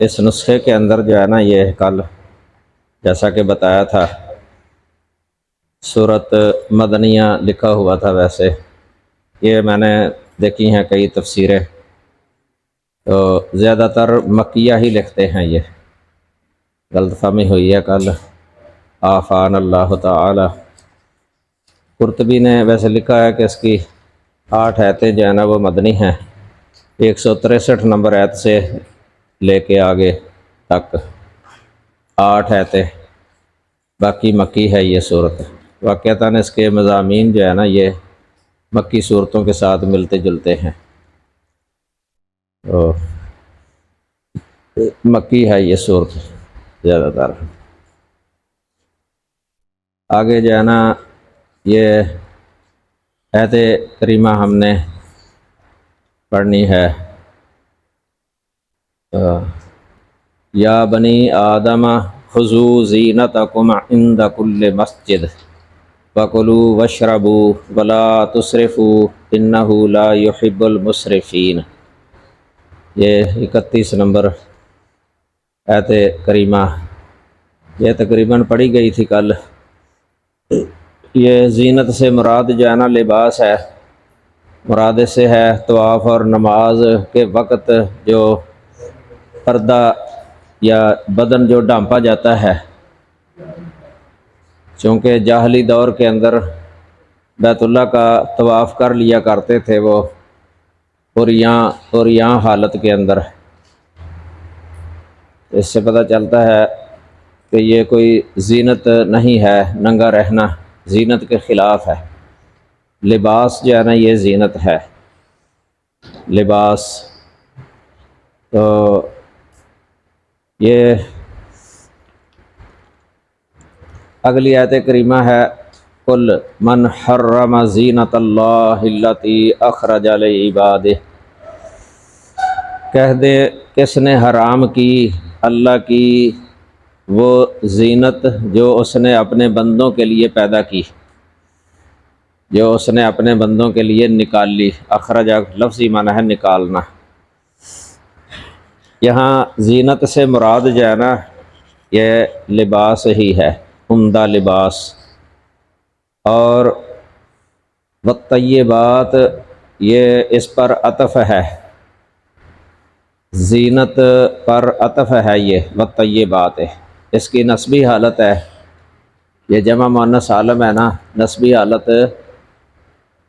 اس نسخے کے اندر جو ہے نا، یہ کل جیسا کہ بتایا تھا صورت مدنیہ لکھا ہوا تھا، ویسے یہ میں نے دیکھی ہیں کئی تفسیریں، تو زیادہ تر مکیہ ہی لکھتے ہیں۔ یہ غلط فہمی ہوئی ہے کل، آفان اللہ تعالی۔ قرطبی نے ویسے لکھا ہے کہ اس کی 8 آیتیں جو ہے نا وہ مدنی ہیں، 163 نمبر آیت سے لے کے آگے تک 8 آیتیں، باقی مکی ہے یہ صورت۔ واقعتاً اس کے مضامین جو ہے نا یہ مکی صورتوں کے ساتھ ملتے جلتے ہیں، تو مکی ہے یہ صورت زیادہ تر۔ آگے جو ہے نا یہ آیت کریمہ ہم نے پڑھنی ہے، یا بنی آدم خذوا زینتکم عند کل مسجد وکلوا واشربوا ولا تسرفوا انہ لا یحب المسرفین۔ یہ 31 نمبر آیت کریمہ، یہ تقریباً پڑھی گئی تھی کل۔ یہ زینت سے مراد جو ہے نا لباس ہے، مراد اس سے ہے طواف اور نماز کے وقت جو پردہ یا بدن جو ڈھانپا جاتا ہے، چونکہ جاہلی دور کے اندر بیت اللہ کا طواف کر لیا کرتے تھے وہ عریاں حالت کے اندر۔ اس سے پتہ چلتا ہے کہ یہ کوئی زینت نہیں ہے، ننگا رہنا زینت کے خلاف ہے۔ لباس جو ہے نا یہ زینت ہے، لباس۔ تو یہ اگلی آیت کریمہ ہے، قل من حرم زینت اللہ التی اخرج لعبادہ۔ کہہ دے کس نے حرام کی اللہ کی وہ زینت جو اس نے اپنے بندوں کے لیے پیدا کی، جو اس نے اپنے بندوں کے لیے نکال لی۔ اخرج لفظی معنی ہے نکالنا۔ یہاں زینت سے مراد جو ہے نا یہ لباس ہی ہے، عمدہ لباس۔ اور والطیبات یہ اس پر عطف ہے، زینت پر عطف ہے یہ والطیبات، اس کی نسبی حالت ہے، یہ جمع مؤنث سالم ہے نا، نسبی حالت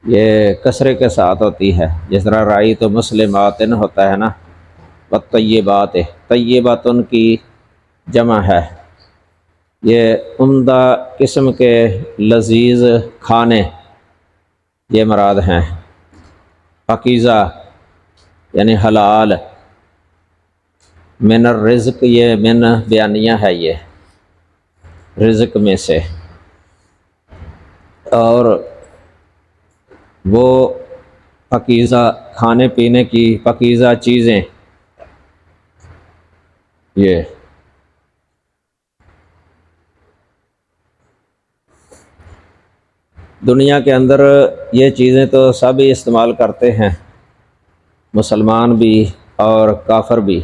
یہ کسرے کے ساتھ ہوتی ہے، جس طرح رائی تو مسلمات ہوتا ہے نا، والطیبات طیبات ان کی جمع ہے۔ یہ عمدہ قسم کے لذیذ کھانے یہ مراد ہیں، پاکیزہ یعنی حلال، من الرزق یہ من بیانیہ ہے، یہ رزق میں سے، اور وہ پاکیزہ کھانے پینے کی پاکیزہ چیزیں۔ یہ دنیا کے اندر یہ چیزیں تو سب ہی استعمال کرتے ہیں، مسلمان بھی اور کافر بھی،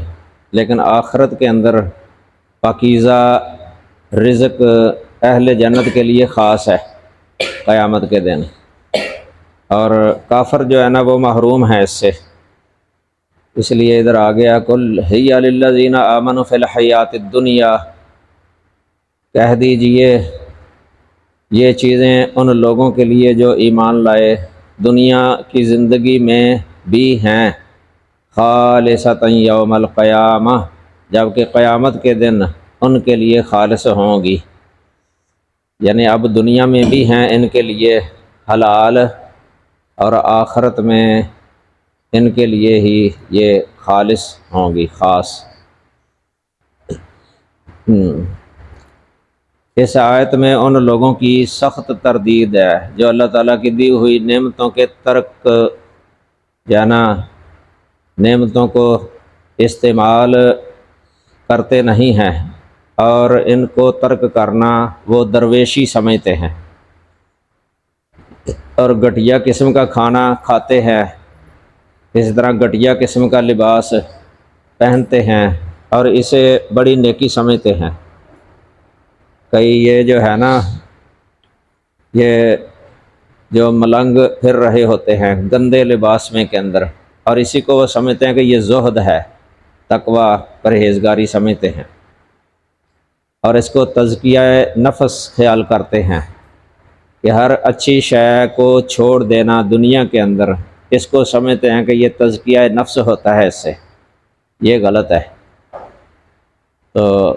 لیکن آخرت کے اندر پاکیزہ رزق اہل جنت کے لیے خاص ہے قیامت کے دن، اور کافر جو ہے نا وہ محروم ہے اس سے۔ اس لیے ادھر آ گیا قل ہی للذین آمنوا فی الحیات الدنیا، کہہ دیجئے یہ چیزیں ان لوگوں کے لیے جو ایمان لائے دنیا کی زندگی میں بھی ہیں، خالصۃ یوم القیامہ، جبکہ قیامت کے دن ان کے لیے خالص ہوں گی، یعنی اب دنیا میں بھی ہیں ان کے لیے حلال، اور آخرت میں ان کے لیے ہی یہ خالص ہوں گی، خاص۔ اس آیت میں ان لوگوں کی سخت تردید ہے جو اللہ تعالیٰ کی دی ہوئی نعمتوں کے ترک جانا، نعمتوں کو استعمال کرتے نہیں ہیں، اور ان کو ترک کرنا وہ درویشی سمجھتے ہیں، اور گھٹیا قسم کا کھانا کھاتے ہیں، اسی طرح گھٹیا قسم کا لباس پہنتے ہیں، اور اسے بڑی نیکی سمجھتے ہیں۔ کئی یہ جو ہے نا، یہ جو ملنگ پھر رہے ہوتے ہیں گندے لباس میں کے اندر، اور اسی کو وہ سمجھتے ہیں کہ یہ زہد ہے، تقوی پرہیزگاری سمجھتے ہیں، اور اس کو تزکیہ نفس خیال کرتے ہیں کہ ہر اچھی شے کو چھوڑ دینا دنیا کے اندر، اس کو سمجھتے ہیں کہ یہ تزکیہ نفس ہوتا ہے، اس سے یہ غلط ہے۔ تو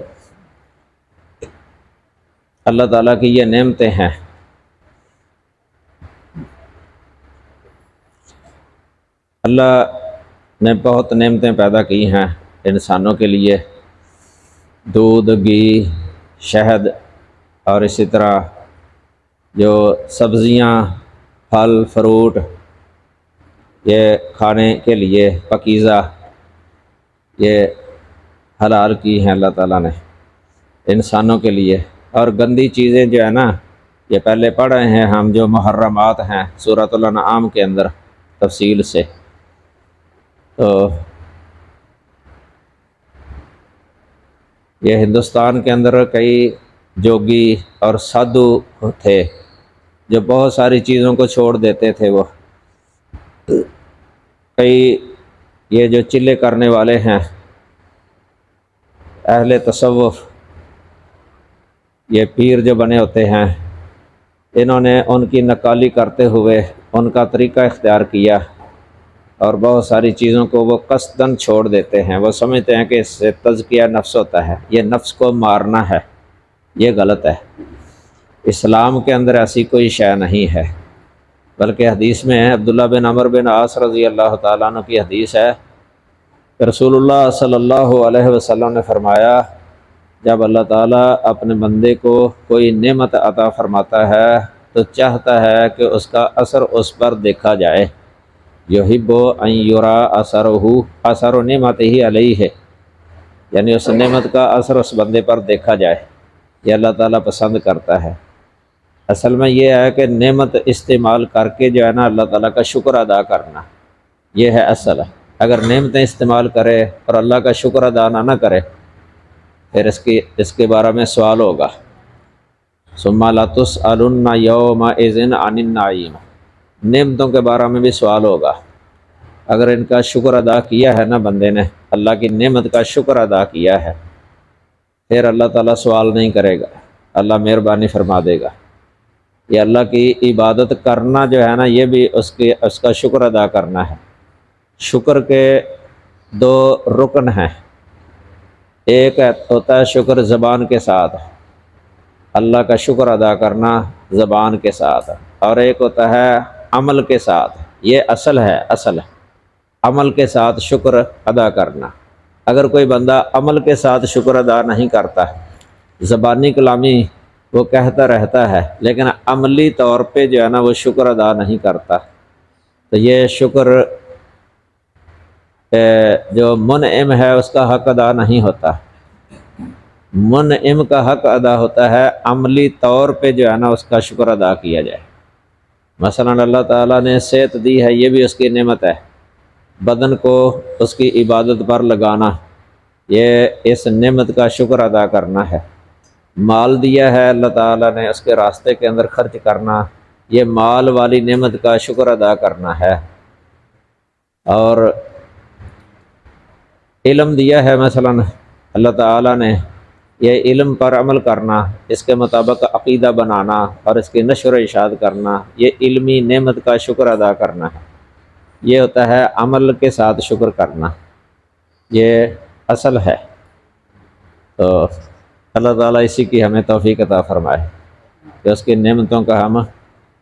اللہ تعالیٰ کی یہ نعمتیں ہیں۔ اللہ نے بہت نعمتیں پیدا کی ہیں انسانوں کے لیے، دودھ، گھی، شہد، اور اسی طرح جو سبزیاں، پھل، فروٹ، یہ کھانے کے لیے پاکیزہ، یہ حلال کی ہیں اللہ تعالیٰ نے انسانوں کے لیے۔ اور گندی چیزیں جو ہے نا، یہ پہلے پڑھ رہے ہیں ہم، جو محرمات ہیں سورۃ الانعام کے اندر تفصیل سے۔ تو یہ ہندوستان کے اندر کئی جوگی اور سادھو تھے جو بہت ساری چیزوں کو چھوڑ دیتے تھے۔ وہ کئی یہ جو چلے کرنے والے ہیں اہل تصوف، یہ پیر جو بنے ہوتے ہیں، انہوں نے ان کی نقالی کرتے ہوئے ان کا طریقہ اختیار کیا، اور بہت ساری چیزوں کو وہ قصداً چھوڑ دیتے ہیں۔ وہ سمجھتے ہیں کہ اس سے تزکیہ نفس ہوتا ہے، یہ نفس کو مارنا ہے، یہ غلط ہے۔ اسلام کے اندر ایسی کوئی شے نہیں ہے، بلکہ حدیث میں ہے، عبداللہ بن عمر بن عاص رضی اللہ تعالیٰ عنہ کی حدیث ہے، رسول اللہ صلی اللہ علیہ وسلم نے فرمایا، جب اللہ تعالیٰ اپنے بندے کو کوئی نعمت عطا فرماتا ہے تو چاہتا ہے کہ اس کا اثر اس پر دیکھا جائے، یحب ان یرا اثر نعمتہ علیہ، یعنی اس نعمت کا اثر اس بندے پر دیکھا جائے، یہ اللہ تعالیٰ پسند کرتا ہے۔ اصل میں یہ ہے کہ نعمت استعمال کر کے جو ہے نا اللہ تعالیٰ کا شکر ادا کرنا، یہ ہے اصل ہے۔ اگر نعمتیں استعمال کرے اور اللہ کا شکر ادا نہ کرے، پھر اس کے بارے میں سوال ہوگا، ثم لتسألن یومئذ عن النعیم، نعمتوں کے بارے میں بھی سوال ہوگا۔ اگر ان کا شکر ادا کیا ہے نا بندے نے، اللہ کی نعمت کا شکر ادا کیا ہے، پھر اللہ تعالیٰ سوال نہیں کرے گا، اللہ مہربانی فرما دے گا۔ یہ اللہ کی عبادت کرنا جو ہے نا، یہ بھی اس کا شکر ادا کرنا ہے۔ شکر کے دو رکن ہیں، ایک ہوتا ہے شکر زبان کے ساتھ، اللہ کا شکر ادا کرنا زبان کے ساتھ، اور ایک ہوتا ہے عمل کے ساتھ۔ یہ اصل ہے، اصل عمل کے ساتھ شکر ادا کرنا۔ اگر کوئی بندہ عمل کے ساتھ شکر ادا نہیں کرتا، زبانی کلامی وہ کہتا رہتا ہے لیکن عملی طور پہ جو ہے نا وہ شکر ادا نہیں کرتا، تو یہ شکر جو منعم ہے اس کا حق ادا نہیں ہوتا۔ منعم کا حق ادا ہوتا ہے عملی طور پہ جو ہے نا اس کا شکر ادا کیا جائے۔ مثلا اللہ تعالیٰ نے صحت دی ہے، یہ بھی اس کی نعمت ہے، بدن کو اس کی عبادت پر لگانا، یہ اس نعمت کا شکر ادا کرنا ہے۔ مال دیا ہے اللہ تعالیٰ نے، اس کے راستے کے اندر خرچ کرنا، یہ مال والی نعمت کا شکر ادا کرنا ہے۔ اور علم دیا ہے مثلا اللہ تعالیٰ نے، یہ علم پر عمل کرنا، اس کے مطابق عقیدہ بنانا اور اس کی نشر و اشاعت کرنا، یہ علمی نعمت کا شکر ادا کرنا ہے۔ یہ ہوتا ہے عمل کے ساتھ شکر کرنا، یہ اصل ہے۔ تو اللہ تعالیٰ اسی کی ہمیں توفیق عطا فرمائے کہ اس کی نعمتوں کا ہم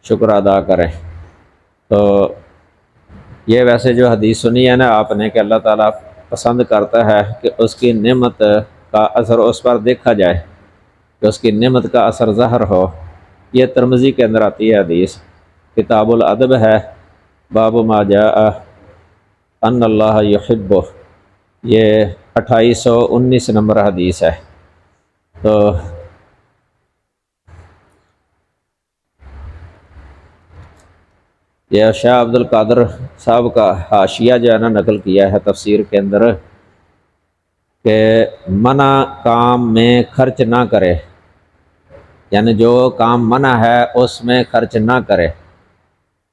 شکر ادا کریں۔ تو یہ ویسے جو حدیث سنی ہے نا آپ نے کہ اللہ تعالیٰ پسند کرتا ہے کہ اس کی نعمت کا اثر اس پر دیکھا جائے، کہ اس کی نعمت کا اثر ظاہر ہو، یہ ترمذی کے اندر آتی ہے حدیث، کتاب الادب ہے، باب ما جاء ان اللہ یحب، یہ 2819 نمبر حدیث ہے۔ تو یہ شاہ عبد القادر صاحب کا حاشیہ جو ہے نا نقل کیا ہے تفسیر کے اندر، کہ منع کام میں خرچ نہ کرے، یعنی جو کام منع ہے اس میں خرچ نہ کرے۔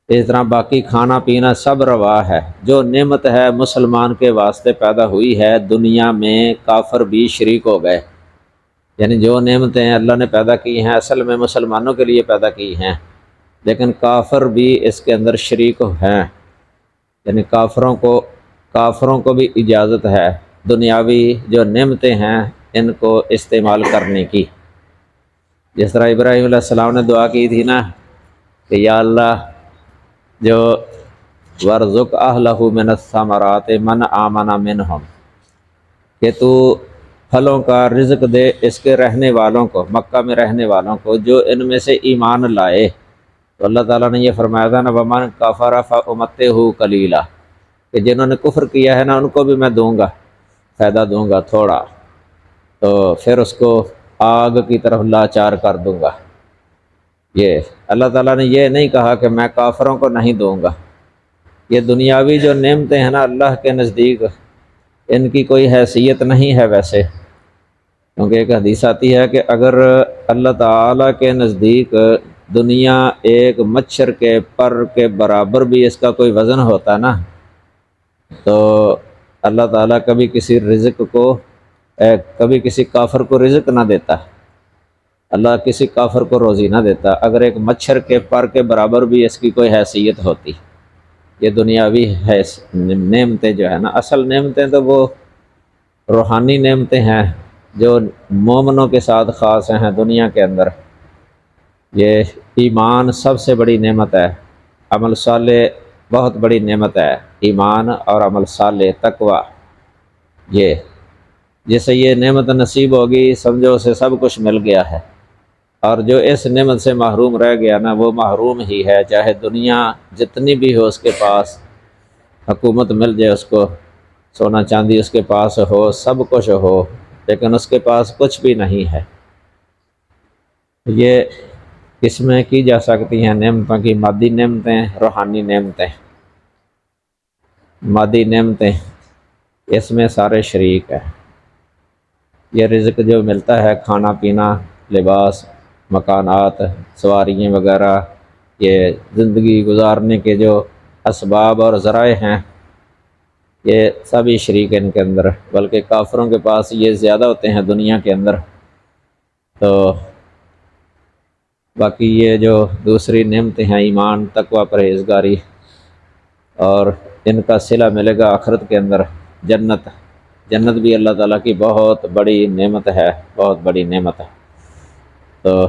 اس طرح باقی کھانا پینا سب روا ہے۔ جو نعمت ہے مسلمان کے واسطے پیدا ہوئی ہے، دنیا میں کافر بھی شریک ہو گئے، یعنی جو نعمتیں اللہ نے پیدا کی ہیں اصل میں مسلمانوں کے لیے پیدا کی ہیں، لیکن کافر بھی اس کے اندر شریک ہیں، یعنی کافروں کو بھی اجازت ہے دنیاوی جو نعمتیں ہیں ان کو استعمال کرنے کی۔ جس طرح ابراہیم علیہ السلام نے دعا کی تھی نا کہ یا اللہ جو ورزق اہلہ من الثمرات من آمن منہم، کہ تو پھلوں کا رزق دے اس کے رہنے والوں کو، مکہ میں رہنے والوں کو جو ان میں سے ایمان لائے۔ تو اللہ تعالیٰ نے یہ فرمایا تھا نا ومن کفر فامتعہ قلیلا، کہ جنہوں نے کفر کیا ہے نا ان کو بھی میں دوں گا، فائدہ دوں گا تھوڑا، تو پھر اس کو آگ کی طرف لاچار کر دوں گا۔ یہ اللہ تعالیٰ نے یہ نہیں کہا کہ میں کافروں کو نہیں دوں گا۔ یہ دنیاوی جو نعمتیں ہیں نا اللہ کے نزدیک ان کی کوئی حیثیت نہیں ہے ویسے، کیونکہ ایک حدیث آتی ہے کہ اگر اللہ تعالیٰ کے نزدیک دنیا ایک مچھر کے پر کے برابر بھی اس کا کوئی وزن ہوتا نا تو اللہ تعالیٰ کبھی کسی کافر کو رزق نہ دیتا، اللہ کسی کافر کو روزی نہ دیتا اگر ایک مچھر کے پر کے برابر بھی اس کی کوئی حیثیت ہوتی۔ یہ دنیاوی نعمتیں جو ہے نا، اصل نعمتیں تو وہ روحانی نعمتیں ہیں جو مومنوں کے ساتھ خاص ہیں دنیا کے اندر۔ یہ ایمان سب سے بڑی نعمت ہے، عمل صالح بہت بڑی نعمت ہے، ایمان اور عمل صالح تقوی، یہ جسے یہ نعمت نصیب ہوگی سمجھو اسے سب کچھ مل گیا ہے، اور جو اس نعمت سے محروم رہ گیا نا وہ محروم ہی ہے، چاہے دنیا جتنی بھی ہو اس کے پاس، حکومت مل جائے اس کو، سونا چاندی اس کے پاس ہو، سب کچھ ہو، لیکن اس کے پاس کچھ بھی نہیں ہے۔ یہ اس میں کی جا سکتی ہیں نعمتوں کی مادی نعمتیں، روحانی نعمتیں۔ مادی نعمتیں اس میں سارے شریک ہیں۔ یہ رزق جو ملتا ہے، کھانا پینا، لباس، مکانات، سواریاں وغیرہ، یہ زندگی گزارنے کے جو اسباب اور ذرائع ہیں یہ سبھی شریک ہیں ان کے اندر، بلکہ کافروں کے پاس یہ زیادہ ہوتے ہیں دنیا کے اندر۔ تو باقی یہ جو دوسری نعمتیں ہیں ایمان، تقوی، پرہیزگاری، اور ان کا صلہ ملے گا آخرت کے اندر جنت۔ جنت بھی اللہ تعالیٰ کی بہت بڑی نعمت ہے، بہت بڑی نعمت ہے۔ تو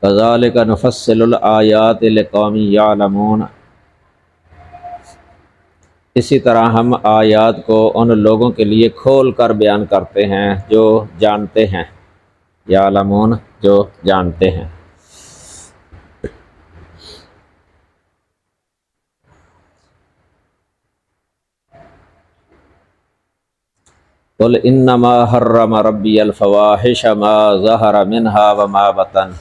کذالک نفصل الآیات لقوم یعلمون، اسی طرح ہم آیات کو ان لوگوں کے لیے کھول کر بیان کرتے ہیں جو جانتے ہیں، یعلمون جو جانتے ہیں۔ قل انما حرم ربی الفواحش ما ظہر منها وما بطن،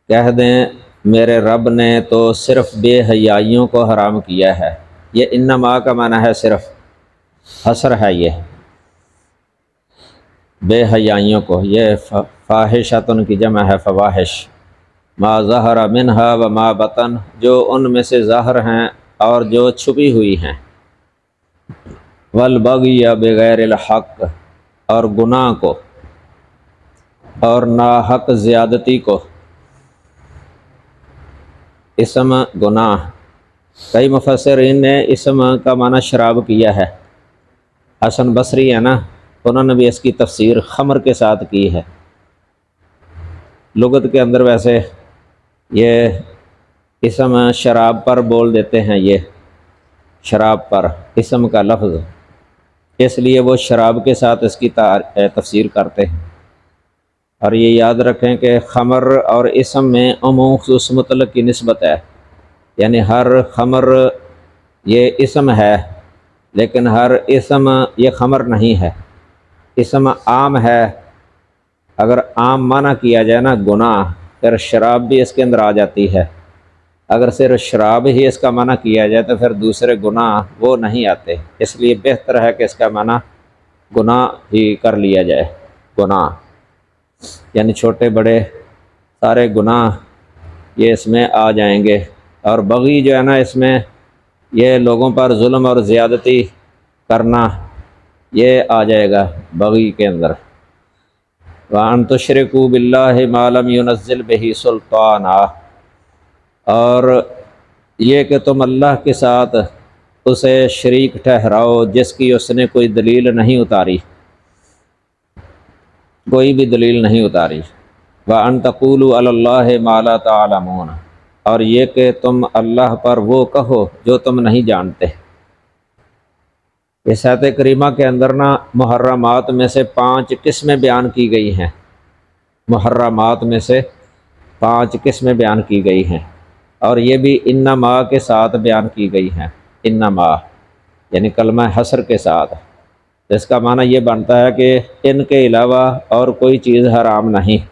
کہہ دیں میرے رب نے تو صرف بے حیائیوں کو حرام کیا ہے۔ یہ انما کا معنی ہے صرف، حصر ہے یہ، بے حیائیوں کو، یہ فاحشۃ کی جمع ہے فواحش، ما ظہر منہا وما بطن، جو ان میں سے ظاہر ہیں اور جو چھپی ہوئی ہیں، والبغی بغیر الحق، اور گناہ کو اور ناحق زیادتی کو۔ اسم گناہ، کئی مفسرین نے اسم کا معنی شراب کیا ہے، حسن بصری ہے نا انہوں نے بھی اس کی تفسیر خمر کے ساتھ کی ہے۔ لغت کے اندر ویسے یہ اسم شراب پر بول دیتے ہیں، یہ شراب پر اسم کا لفظ، اس لیے وہ شراب کے ساتھ اس کی تفسیر کرتے ہیں۔ اور یہ یاد رکھیں کہ خمر اور اسم میں عموم خصوص مطلق کی نسبت ہے، یعنی ہر خمر یہ اسم ہے لیکن ہر اسم یہ خمر نہیں ہے۔ اسم عام ہے، اگر عام معنی کیا جائے نا گناہ، پھر شراب بھی اس کے اندر آ جاتی ہے، اگر صرف شراب ہی اس کا منع کیا جائے تو پھر دوسرے گناہ وہ نہیں آتے، اس لیے بہتر ہے کہ اس کا منع گناہ ہی کر لیا جائے۔ گناہ یعنی چھوٹے بڑے سارے گناہ یہ اس میں آ جائیں گے، اور بغی جو ہے نا اس میں یہ لوگوں پر ظلم اور زیادتی کرنا یہ آ جائے گا بغی کے اندر۔ وَأَن تُشْرِكُوا بِاللَّهِ مَا لَمْ يُنَزِّلْ بِهِ سُلْطَانًا، اور یہ کہ تم اللہ کے ساتھ اسے شریک ٹھہراؤ جس کی اس نے کوئی دلیل نہیں اتاری، کوئی بھی دلیل نہیں اتاری۔ وَأَن تَقُولُوا عَلَى اللَّهِ مَا لَا تَعْلَمُونَ، اور یہ کہ تم اللہ پر وہ کہو جو تم نہیں جانتے۔ اس آیت کریمہ کے اندر نا محرمات میں سے 5 قسمیں بیان کی گئی ہیں، محرمات میں سے 5 قسمیں بیان کی گئی ہیں، اور یہ بھی انما کے ساتھ بیان کی گئی ہیں۔ انما یعنی کلمہ حصر کے ساتھ، جس کا معنی یہ بنتا ہے کہ ان کے علاوہ اور کوئی چیز حرام نہیں۔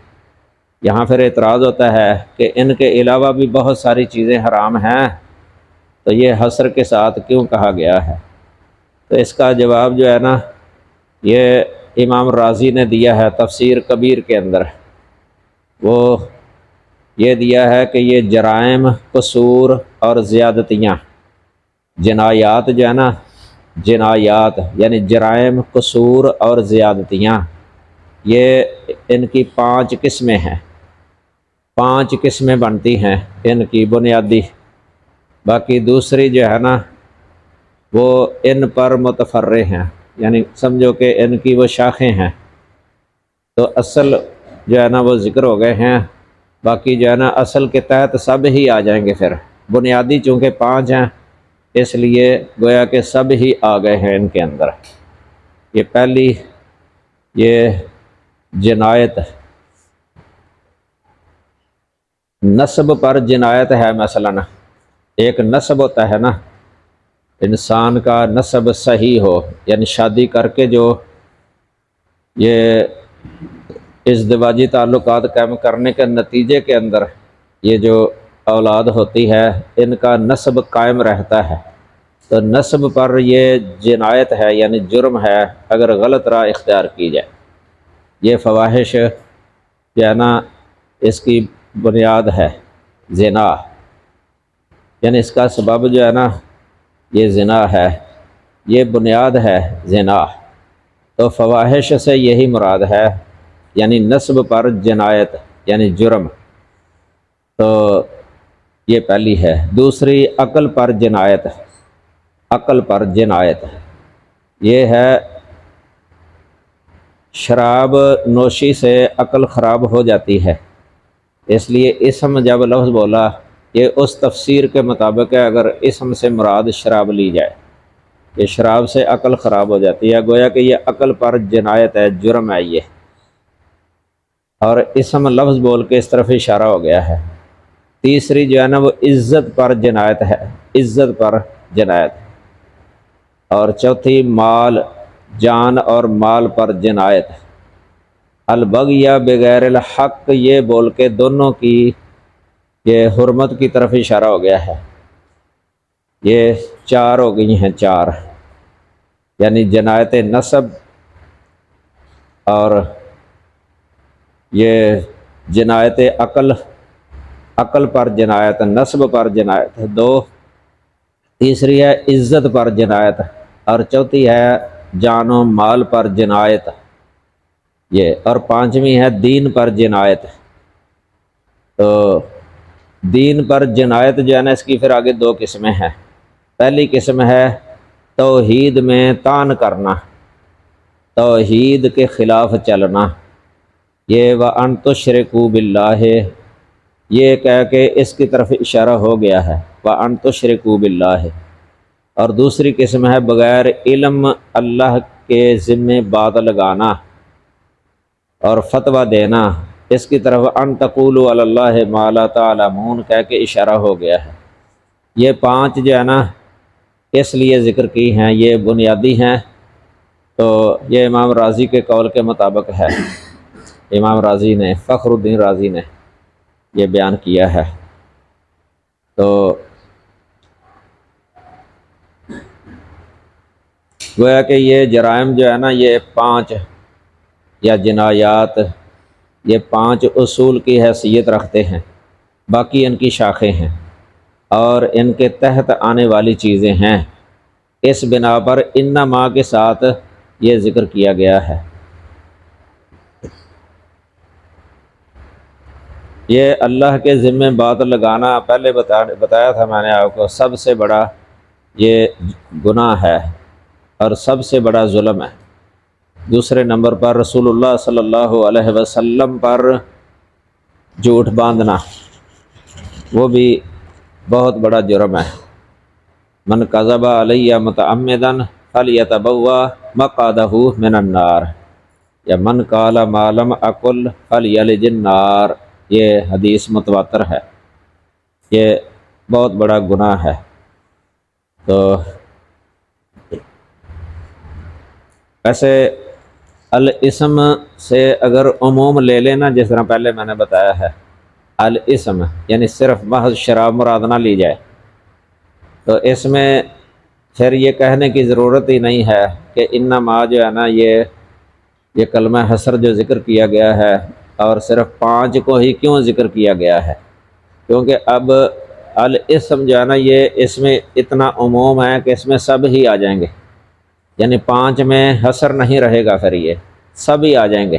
یہاں پھر اعتراض ہوتا ہے کہ ان کے علاوہ بھی بہت ساری چیزیں حرام ہیں، تو یہ حصر کے ساتھ کیوں کہا گیا ہے؟ تو اس کا جواب جو ہے نا یہ امام رازی نے دیا ہے تفسیر کبیر کے اندر۔ وہ یہ دیا ہے کہ یہ جرائم، قصور اور زیادتیاں، جنایات جو ہے نا، جنایات یعنی جرائم، قصور اور زیادتیاں، یہ ان کی 5 قسمیں ہیں، 5 قسمیں بنتی ہیں ان کی بنیادی۔ باقی دوسری جو ہے نا وہ ان پر متفرع ہیں، یعنی سمجھو کہ ان کی وہ شاخیں ہیں، تو اصل جو ہے نا وہ ذکر ہو گئے ہیں، باقی جو ہے نا اصل کے تحت سب ہی آ جائیں گے۔ پھر بنیادی چونکہ 5 ہیں اس لیے گویا کہ سب ہی آ گئے ہیں ان کے اندر۔ یہ پہلی یہ جنایت، نسب پر جنایت ہے۔ مثلا ایک نسب ہوتا ہے نا، انسان کا نسب صحیح ہو، یعنی شادی کر کے جو یہ ازدواجی تعلقات قائم کرنے کے نتیجے کے اندر یہ جو اولاد ہوتی ہے ان کا نسب قائم رہتا ہے، تو نسب پر یہ جنایت ہے، یعنی جرم ہے اگر غلط راہ اختیار کی جائے۔ یہ فواحش جو ہے نا اس کی بنیاد ہے زنا، یعنی اس کا سبب جو ہے نا یہ زنا ہے، یہ بنیاد ہے زنا۔ تو فواحش سے یہی مراد ہے، یعنی نسب پر جنایت یعنی جرم۔ تو یہ پہلی ہے۔ دوسری عقل پر جنایت، عقل پر جنایت یہ ہے شراب نوشی سے عقل خراب ہو جاتی ہے، اس لیے اسم جب لفظ بولا یہ اس تفسیر کے مطابق ہے، اگر اسم سے مراد شراب لی جائے، یہ شراب سے عقل خراب ہو جاتی ہے، گویا کہ یہ عقل پر جنایت ہے، جرم ہے یہ، اور اسم لفظ بول کے اس طرف اشارہ ہو گیا ہے۔ تیسری جو ہے نا وہ عزت پر جنایت ہے، عزت پر جنایت، اور چوتھی مال، جان اور مال پر جنایت۔ البغی بغیر الحق یہ بول کے دونوں کی یہ حرمت کی طرف اشارہ ہو گیا ہے۔ یہ 4 ہو گئی ہیں، 4 یعنی جنایت نسب، اور یہ جنایت عقل، عقل پر جنایت، نسب پر جنایت 2، تیسری ہے عزت پر جنایت، اور چوتھی ہے جان و مال پر جنایت یہ، اور 5ویں ہے دین پر جنایت۔ تو دین پر جنایت جو ہے نا اس کی پھر آگے 2 قسمیں ہیں۔ پہلی قسم ہے توحید میں طعن کرنا، توحید کے خلاف چلنا، یہ وَأَن تُشْرِكُوا بِاللَّهِ، یہ کہہ کہ اس کی طرف اشارہ ہو گیا ہے، وَأَن تُشْرِكُوا بِاللَّهِ۔ اور دوسری قسم ہے بغیر علم اللہ کے ذمے بات لگانا اور فتویٰ دینا، اس کی طرف ان تقولوا علی اللہ ما لا تعلمون کہہ کے اشارہ ہو گیا ہے۔ یہ 5 جو ہے نا اس لیے ذکر کی ہیں، یہ بنیادی ہیں، تو یہ امام رازی کے قول کے مطابق ہے، امام رازی نے، فخر الدین رازی نے یہ بیان کیا ہے۔ تو گویا کہ یہ جرائم جو ہے نا، یہ 5 یا جنایات، یہ 5 اصول کی حیثیت رکھتے ہیں، باقی ان کی شاخیں ہیں اور ان کے تحت آنے والی چیزیں ہیں۔ اس بنا پر انما کے ساتھ یہ ذکر کیا گیا ہے۔ یہ اللہ کے ذمہ بات لگانا پہلے بتایا تھا میں نے آپ کو، سب سے بڑا یہ گناہ ہے اور سب سے بڑا ظلم ہے۔ دوسرے نمبر پر رسول اللہ صلی اللہ علیہ وسلم پر جھوٹ باندھنا، وہ بھی بہت بڑا جرم ہے۔ من کذب علی متعمدا فلیتبوأ مقعدہ من النار، یا من قال ما لم اقل فلیلج النار، یہ حدیث متواتر ہے۔ یہ بہت بڑا گناہ ہے۔ تو ویسے الاسم سے اگر عموم لے لینا، جس طرح پہلے میں نے بتایا ہے، الاسم یعنی صرف محض شراب مراد نہ لی جائے، تو اس میں پھر یہ کہنے کی ضرورت ہی نہیں ہے کہ انما جو ہے نا، یہ کلمہ حصر جو ذکر کیا گیا ہے، اور صرف 5 کو ہی کیوں ذکر کیا گیا ہے؟ کیونکہ اب الاسم جو ہے نا، یہ اس میں اتنا عموم ہے کہ اس میں سب ہی آ جائیں گے، یعنی 5 میں حصر نہیں رہے گا، پھر یہ سب ہی آ جائیں گے۔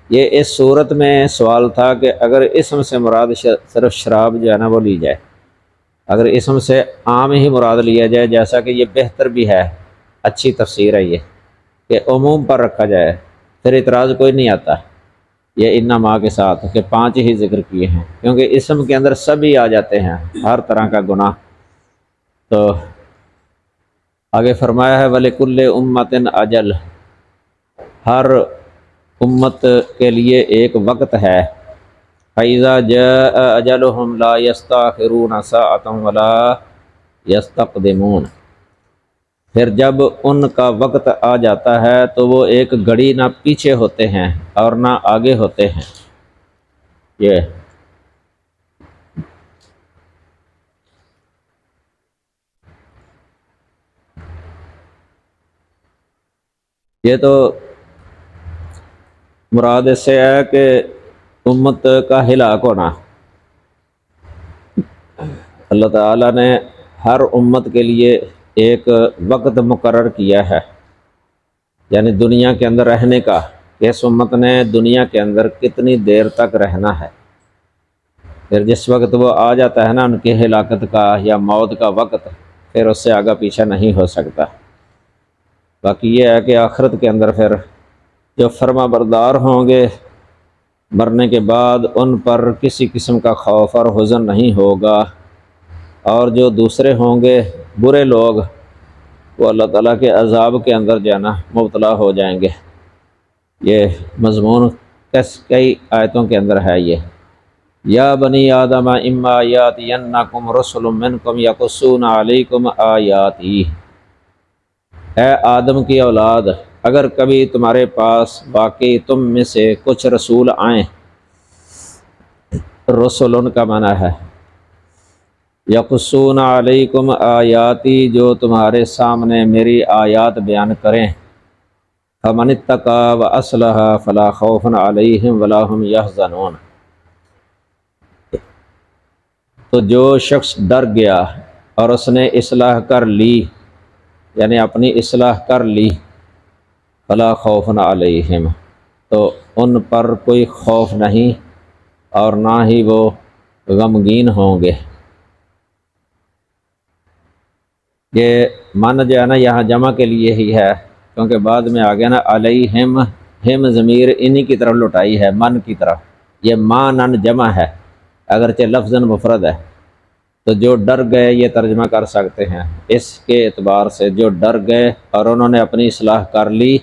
یہ اس صورت میں سوال تھا کہ اگر اسم سے مراد صرف شراب جو ہے نا وہ لی جائے، اگر اسم سے عام ہی مراد لیا جائے، جیسا کہ یہ بہتر بھی ہے، اچھی تفسیر ہے یہ کہ عموم پر رکھا جائے، پھر اعتراض کوئی نہیں آتا یہ انما کے ساتھ کہ 5 ہی ذکر کیے ہیں، کیونکہ اسم کے اندر سب ہی آ جاتے ہیں، ہر طرح کا گناہ۔ تو آگے فرمایا ہے وَلِكُلِّ أُمَّةٍ أَجَلٌ، ہر امت کے لیے ایک وقت ہے۔ فَإِذَا جَاءَ أَجَلُهُمْ لَا يَسْتَأْخِرُونَ سَاعَةً وَلَا يَسْتَقْدِمُونَ، پھر جب ان کا وقت آ جاتا ہے تو وہ ایک گھڑی نہ پیچھے ہوتے ہیں اور نہ آگے ہوتے ہیں۔ یہ تو مراد اس سے ہے کہ امت کا ہلاک ہونا۔ اللہ تعالیٰ نے ہر امت کے لیے ایک وقت مقرر کیا ہے، یعنی دنیا کے اندر رہنے کا، کہ اس امت نے دنیا کے اندر کتنی دیر تک رہنا ہے۔ پھر جس وقت وہ آ جاتا ہے نا ان کی ہلاکت کا یا موت کا وقت، پھر اس سے آگا پیچھا نہیں ہو سکتا۔ باقی یہ ہے کہ آخرت کے اندر پھر جو فرما بردار ہوں گے، مرنے کے بعد ان پر کسی قسم کا خوف اور حزن نہیں ہوگا، اور جو دوسرے ہوں گے برے لوگ، وہ اللہ تعالیٰ کے عذاب کے اندر جانا مبتلا ہو جائیں گے۔ یہ مضمون کئی آیتوں کے اندر ہے یہ، یا بنی آدم اما یاتینکم رسل منکم یقصون علیکم آیاتی، اے آدم کی اولاد، اگر کبھی تمہارے پاس واقعی تم میں سے کچھ رسول آئیں، رسول ان کا معنی ہے یقصون علیکم آیاتی، جو تمہارے سامنے میری آیات بیان کریں، فمن اتقی واصلح فلا خوف علیہم ولا هم یحزنون، تو جو شخص ڈر گیا اور اس نے اصلاح کر لی، یعنی اپنی اصلاح کر لی، فلا خوف علیہم، تو ان پر کوئی خوف نہیں اور نہ ہی وہ غمگین ہوں گے۔ یہ معنی جو ہے نا یہاں جمع کے لیے ہی ہے، کیونکہ بعد میں آگے نا علیہم، ہم ضمیر انہی کی طرف لٹائی ہے، من کی طرف، یہ مانن جمع ہے اگرچہ لفظاً مفرد ہے، تو جو ڈر گئے یہ ترجمہ کر سکتے ہیں اس کے اعتبار سے، جو ڈر گئے اور انہوں نے اپنی اصلاح کر لی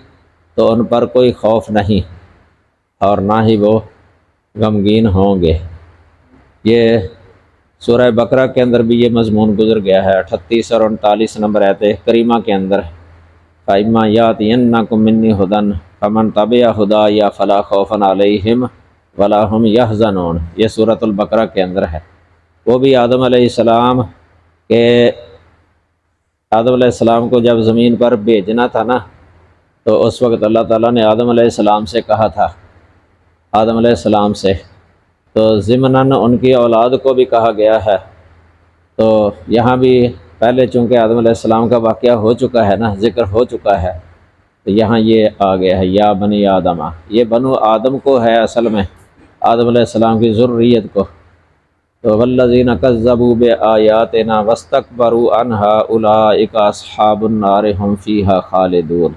تو ان پر کوئی خوف نہیں اور نہ ہی وہ غمگین ہوں گے۔ یہ سورہ بقرہ کے اندر بھی یہ مضمون گزر گیا ہے، 38 اور 39 نمبر آیت کریمہ کے اندر، فَإِمَّا يَأْتِيَنَّكُم مِّنِّي هُدًى فَمَن تَبِعَ هُدَايَ فَلَا خَوْفٌ عَلَيْهِمْ وَلَا هُمْ يَحْزَنُونَ، یہ سورۃ البقرہ کے اندر ہے۔ وہ بھی آدم علیہ السلام کے آدم علیہ السلام کو جب زمین پر بھیجنا تھا نا، تو اس وقت اللہ تعالیٰ نے آدم علیہ السلام سے کہا تھا، آدم علیہ السلام سے، تو ضمناً ان کی اولاد کو بھی کہا گیا ہے۔ تو یہاں بھی پہلے چونکہ آدم علیہ السلام کا واقعہ ہو چکا ہے نا، ذکر ہو چکا ہے، تو یہاں یہ آ گیا ہے یا بنی آدم، یہ بنو آدم کو ہے اصل میں، آدم علیہ السلام کی ذریت کو۔ تو والذین کذبوا بآیاتنا واستکبروا عنہا اولئک اصحاب النار هم فیہا خالدون۔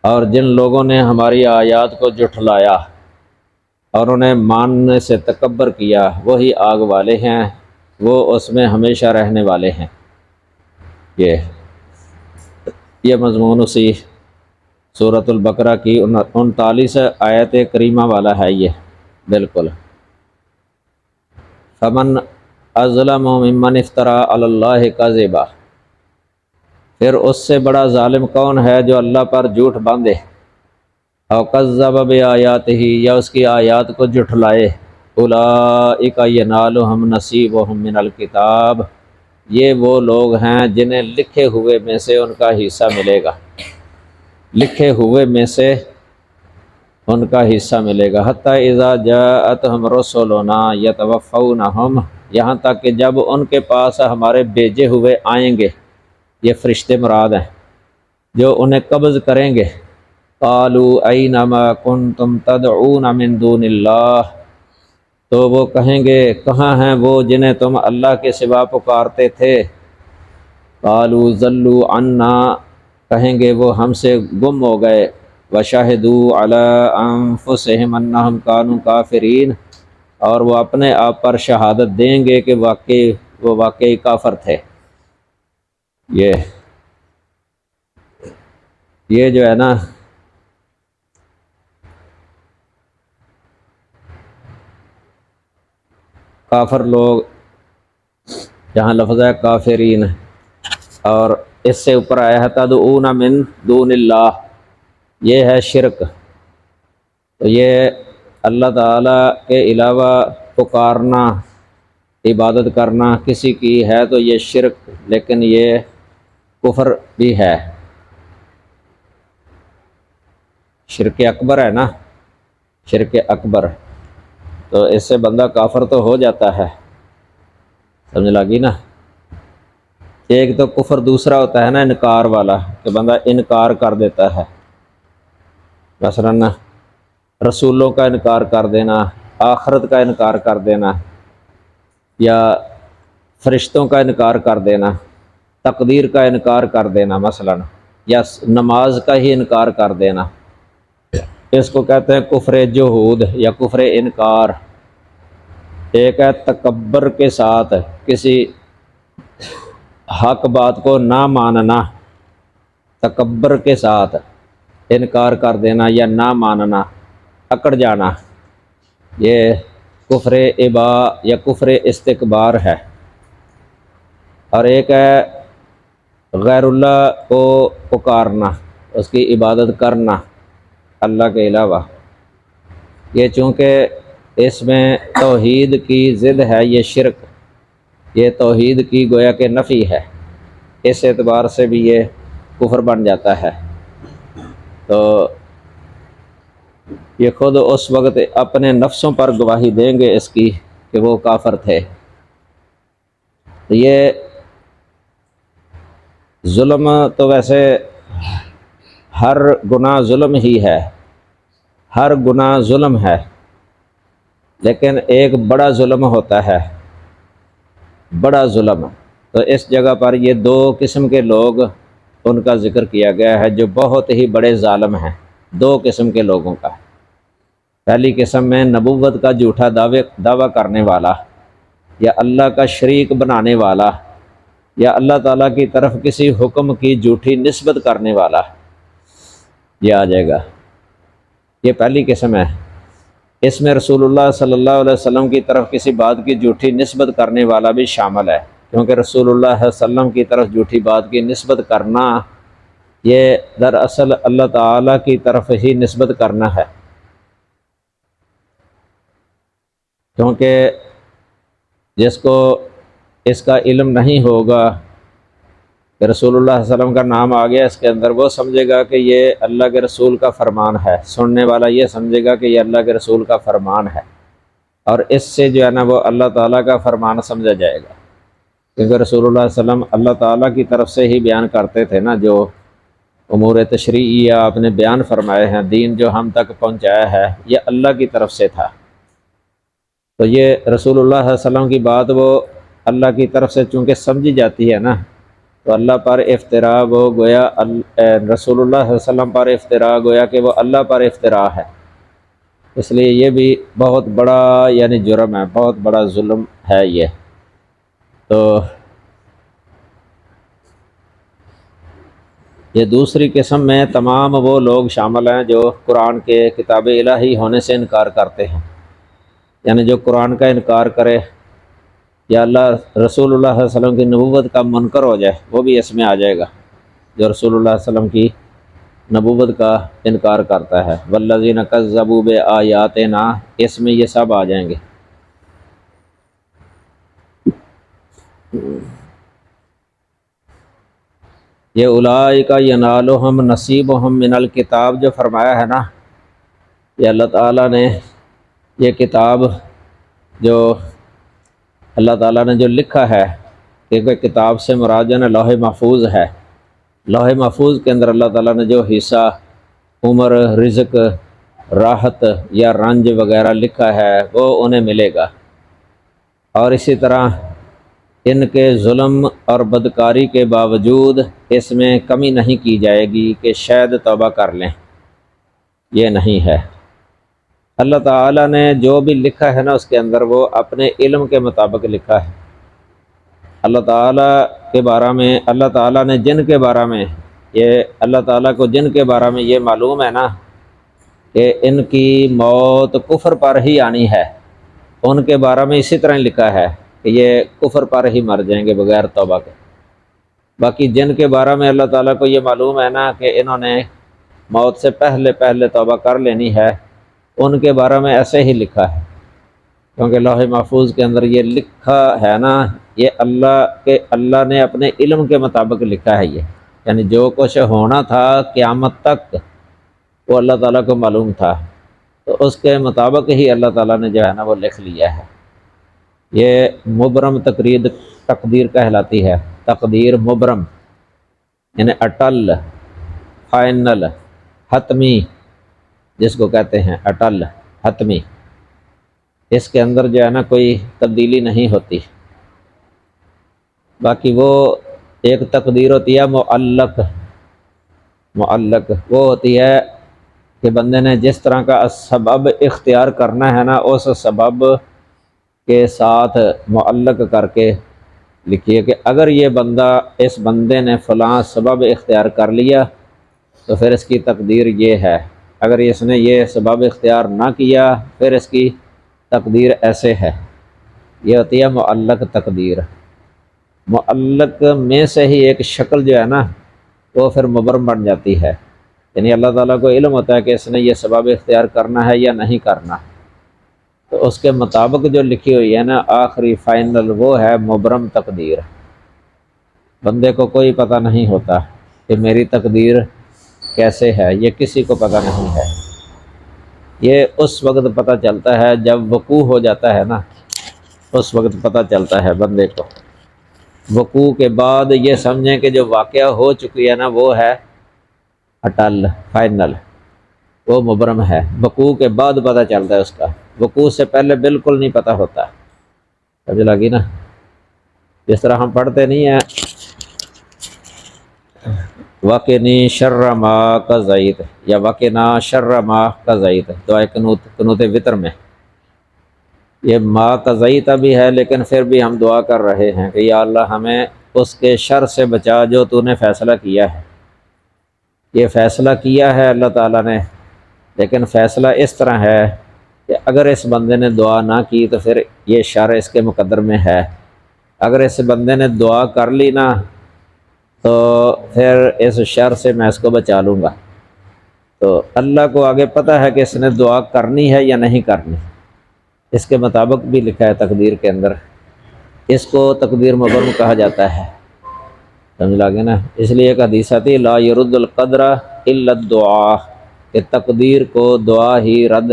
اور جن لوگوں نے ہماری آیات کو جھٹلایا اور انہیں ماننے سے تکبر کیا، وہی آگ والے ہیں، وہ اس میں ہمیشہ رہنے والے ہیں۔ یہ مضمون اسی سورۃ البقرہ کی 39 آیت کریمہ والا ہے یہ بالکل۔ فمن اظلم ممن افترى علی اللہ کذبا، پھر اس سے بڑا ظالم کون ہے جو اللہ پر جھوٹ باندھے، او کذب بآیاتہ، یا اس کی آیات کو جھٹلائے، اولئک ینالہم نصیبہم من الکتاب، یہ وہ لوگ ہیں جنہیں لکھے ہوئے میں سے ان کا حصہ ملے گا، لکھے ہوئے میں سے ان کا حصہ ملے گا۔ حتی اذا جاءتہم رسلنا یتوفونہم، یہاں تک کہ جب ان کے پاس ہمارے بھیجے ہوئے آئیں گے، یہ فرشتے مراد ہیں جو انہیں قبض کریں گے، قالوا این ما کنتم تدعون من دون اللہ، تو وہ کہیں گے کہاں ہیں وہ جنہیں تم اللہ کے سوا پکارتے تھے، قالوا ضلوا عنا، کہیں گے وہ ہم سے گم ہو گئے، وشہدوا علی انفسہم انہم کانوا کافرین، اور وہ اپنے آپ پر شہادت دیں گے کہ وہ واقعی کافر تھے۔ یہ جو ہے نا، کافر لوگ، جہاں لفظ ہے کافرین، اور اس سے اوپر آیا ہے تدعون من دون اللہ، یہ ہے شرک۔ تو یہ اللہ تعالیٰ کے علاوہ پکارنا، عبادت کرنا کسی کی ہے تو یہ شرک، لیکن یہ کفر بھی ہے، شرک اکبر ہے نا، شرک اکبر، تو اس سے بندہ کافر تو ہو جاتا ہے، سمجھ لگی نا۔ ایک تو کفر دوسرا ہوتا ہے نا انکار والا، کہ بندہ انکار کر دیتا ہے، مثلاً رسولوں کا انکار کر دینا، آخرت کا انکار کر دینا، یا فرشتوں کا انکار کر دینا، تقدیر کا انکار کر دینا مثلاً، یا نماز کا ہی انکار کر دینا، اس کو کہتے ہیں کفر جحود یا کفر انکار۔ ایک ہے تکبر کے ساتھ کسی حق بات کو نہ ماننا، تکبر کے ساتھ انکار کر دینا یا نہ ماننا، اکڑ جانا، یہ کفر ابا یا کفر استکبار ہے۔ اور ایک ہے غیر اللہ کو پکارنا، اس کی عبادت کرنا اللہ کے علاوہ، یہ چونکہ اس میں توحید کی ضد ہے، یہ شرک، یہ توحید کی گویا کہ نفی ہے، اس اعتبار سے بھی یہ کفر بن جاتا ہے۔ تو یہ خود اس وقت اپنے نفسوں پر گواہی دیں گے اس کی کہ وہ کافر تھے۔ یہ ظلم تو ویسے ہر گناہ ظلم ہی ہے، ہر گناہ ظلم ہے، لیکن ایک بڑا ظلم ہوتا ہے، بڑا ظلم۔ تو اس جگہ پر یہ دو قسم کے لوگ ان کا ذکر کیا گیا ہے جو بہت ہی بڑے ظالم ہیں، دو قسم کے لوگوں کا۔ پہلی قسم میں نبوت کا جھوٹا دعویٰ کرنے والا، یا اللہ کا شریک بنانے والا، یا اللہ تعالیٰ کی طرف کسی حکم کی جھوٹی نسبت کرنے والا، یہ آ جائے گا، یہ پہلی قسم ہے۔ اس میں رسول اللہ صلی اللہ علیہ وسلم کی طرف کسی بات کی جھوٹی نسبت کرنے والا بھی شامل ہے، کیونکہ رسول اللہ صلی اللہ علیہ وسلم کی طرف جھوٹی بات کی نسبت کرنا یہ دراصل اللہ تعالیٰ کی طرف ہی نسبت کرنا ہے۔ کیونکہ جس کو اس کا علم نہیں ہوگا کہ رسول اللہ صلی اللہ علیہ وسلم کا نام آ گیا اس کے اندر، وہ سمجھے گا کہ یہ اللہ کے رسول کا فرمان ہے، سننے والا یہ سمجھے گا کہ یہ اللہ کے رسول کا فرمان ہے، اور اس سے جو ہے نا وہ اللہ تعالیٰ کا فرمان سمجھا جائے گا، کیونکہ رسول اللہ صلی اللہ علیہ وسلم اللہ تعالیٰ کی طرف سے ہی بیان کرتے تھے نا، جو امور تشریعیہ آپ نے بیان فرمائے ہیں، دین جو ہم تک پہنچایا ہے یہ اللہ کی طرف سے تھا۔ تو یہ رسول اللہ صلی اللہ علیہ وسلم کی بات وہ اللہ کی طرف سے چونکہ سمجھی جاتی ہے نا، تو اللہ پر افطرا وہ گویا رسول اللہ صلی اللہ علیہ وسلم پر افطرا گویا کہ وہ اللہ پر افطرا ہے، اس لیے یہ بھی بہت بڑا یعنی جرم ہے، بہت بڑا ظلم ہے یہ۔ تو یہ دوسری قسم میں تمام وہ لوگ شامل ہیں جو قرآن کے کتاب الہی ہونے سے انکار کرتے ہیں، یعنی جو قرآن کا انکار کرے یا اللہ رسول اللہ صلی اللہ علیہ وسلم کی نبوت کا منکر ہو جائے، وہ بھی اس میں آ جائے گا، جو رسول اللہ صلی اللہ علیہ وسلم کی نبوت کا انکار کرتا ہے۔ والذین کذبوا بآیاتنا، اس میں یہ سب آ جائیں گے۔ یہ اولئک ینالہم نصیبہم من الکتاب جو فرمایا ہے نا، یہ اللہ تعالیٰ نے یہ کتاب جو اللہ تعالیٰ نے جو لکھا ہے، کیونکہ کتاب سے مراد جو ہے لوح محفوظ ہے، لوح محفوظ کے اندر اللہ تعالیٰ نے جو حصہ عمر، رزق، راحت یا رنج وغیرہ لکھا ہے وہ انہیں ملے گا، اور اسی طرح ان کے ظلم اور بدکاری کے باوجود اس میں کمی نہیں کی جائے گی کہ شاید توبہ کر لیں، یہ نہیں ہے۔ اللہ تعالیٰ نے جو بھی لکھا ہے نا اس کے اندر وہ اپنے علم کے مطابق لکھا ہے۔ اللہ تعالیٰ کے بارے میں، اللہ تعالیٰ نے جن کے بارے میں، یہ اللہ تعالیٰ کو جن کے بارے میں یہ معلوم ہے نا کہ ان کی موت کفر پر ہی آنی ہے، ان کے بارے میں اسی طرح لکھا ہے کہ یہ کفر پر ہی مر جائیں گے بغیر توبہ کے۔ باقی جن کے بارے میں اللہ تعالیٰ کو یہ معلوم ہے نا کہ انہوں نے موت سے پہلے توبہ کر لینی ہے، ان کے بارے میں ایسے ہی لکھا ہے، کیونکہ لوح محفوظ کے اندر یہ لکھا ہے نا، یہ اللہ نے اپنے علم کے مطابق لکھا ہے، یہ یعنی جو کچھ ہونا تھا قیامت تک وہ اللہ تعالیٰ کو معلوم تھا، تو اس کے مطابق ہی اللہ تعالیٰ نے جو ہے نا وہ لکھ لیا ہے۔ یہ مبرم تقدیر کہلاتی ہے، تقدیر مبرم یعنی اٹل، فائنل، حتمی، جس کو کہتے ہیں اٹل، حتمی، اس کے اندر جو ہے نا کوئی تبدیلی نہیں ہوتی۔ باقی وہ ایک تقدیر ہوتی ہے معلق، معلق وہ ہوتی ہے کہ بندے نے جس طرح کا سبب اختیار کرنا ہے نا اس سبب کے ساتھ معلق کر کے لکھیے کہ اگر یہ بندہ، اس بندے نے فلاں سبب اختیار کر لیا تو پھر اس کی تقدیر یہ ہے، اگر اس نے یہ سبب اختیار نہ کیا پھر اس کی تقدیر ایسے ہے۔ یہ ہوتی ہے معلق تقدیر۔ معلق میں سے ہی ایک شکل جو ہے نا وہ پھر مبرم بن جاتی ہے، یعنی اللہ تعالیٰ کو علم ہوتا ہے کہ اس نے یہ سبب اختیار کرنا ہے یا نہیں کرنا، تو اس کے مطابق جو لکھی ہوئی ہے نا آخری فائنل وہ ہے مبرم تقدیر۔ بندے کو کوئی پتہ نہیں ہوتا کہ میری تقدیر کیسے ہے، یہ کسی کو پتہ نہیں ہے، یہ اس وقت پتہ چلتا ہے جب وقوع ہو جاتا ہے نا، اس وقت پتہ چلتا ہے بندے کو۔ وقوع کے بعد یہ سمجھیں کہ جو واقعہ ہو چکی ہے نا وہ ہے اٹل، فائنل، وہ مبرم ہے، وقوع کے بعد پتہ چلتا ہے اس کا، وقوع سے پہلے بالکل نہیں پتہ ہوتا۔ سمجھ لگی نا؟ جس طرح ہم پڑھتے نہیں ہیں وَقِنِي شَرَّ مَا قَضَيْتَ یا وَقِنَا شَرَّ مَا قَضَيْتَ، دعائے قنوت وطر میں یہ ما قضیت بھی ہے، لیکن پھر بھی ہم دعا کر رہے ہیں کہ یا اللہ ہمیں اس کے شر سے بچا جو تو نے فیصلہ کیا ہے۔ یہ فیصلہ کیا ہے اللہ تعالیٰ نے، لیکن فیصلہ اس طرح ہے کہ اگر اس بندے نے دعا نہ کی تو پھر یہ شر اس کے مقدر میں ہے، اگر اس بندے نے دعا کر لی نا تو پھر اس شر سے میں اس کو بچا لوں گا۔ تو اللہ کو آگے پتہ ہے کہ اس نے دعا کرنی ہے یا نہیں کرنی، اس کے مطابق بھی لکھا ہے تقدیر کے اندر، اس کو تقدیر مبرم کہا جاتا ہے، سمجھ لگے نا۔ اس لیے ایک حدیث آتی ہے لا يرد القدر الا الدعاء، کہ تقدیر کو دعا ہی رد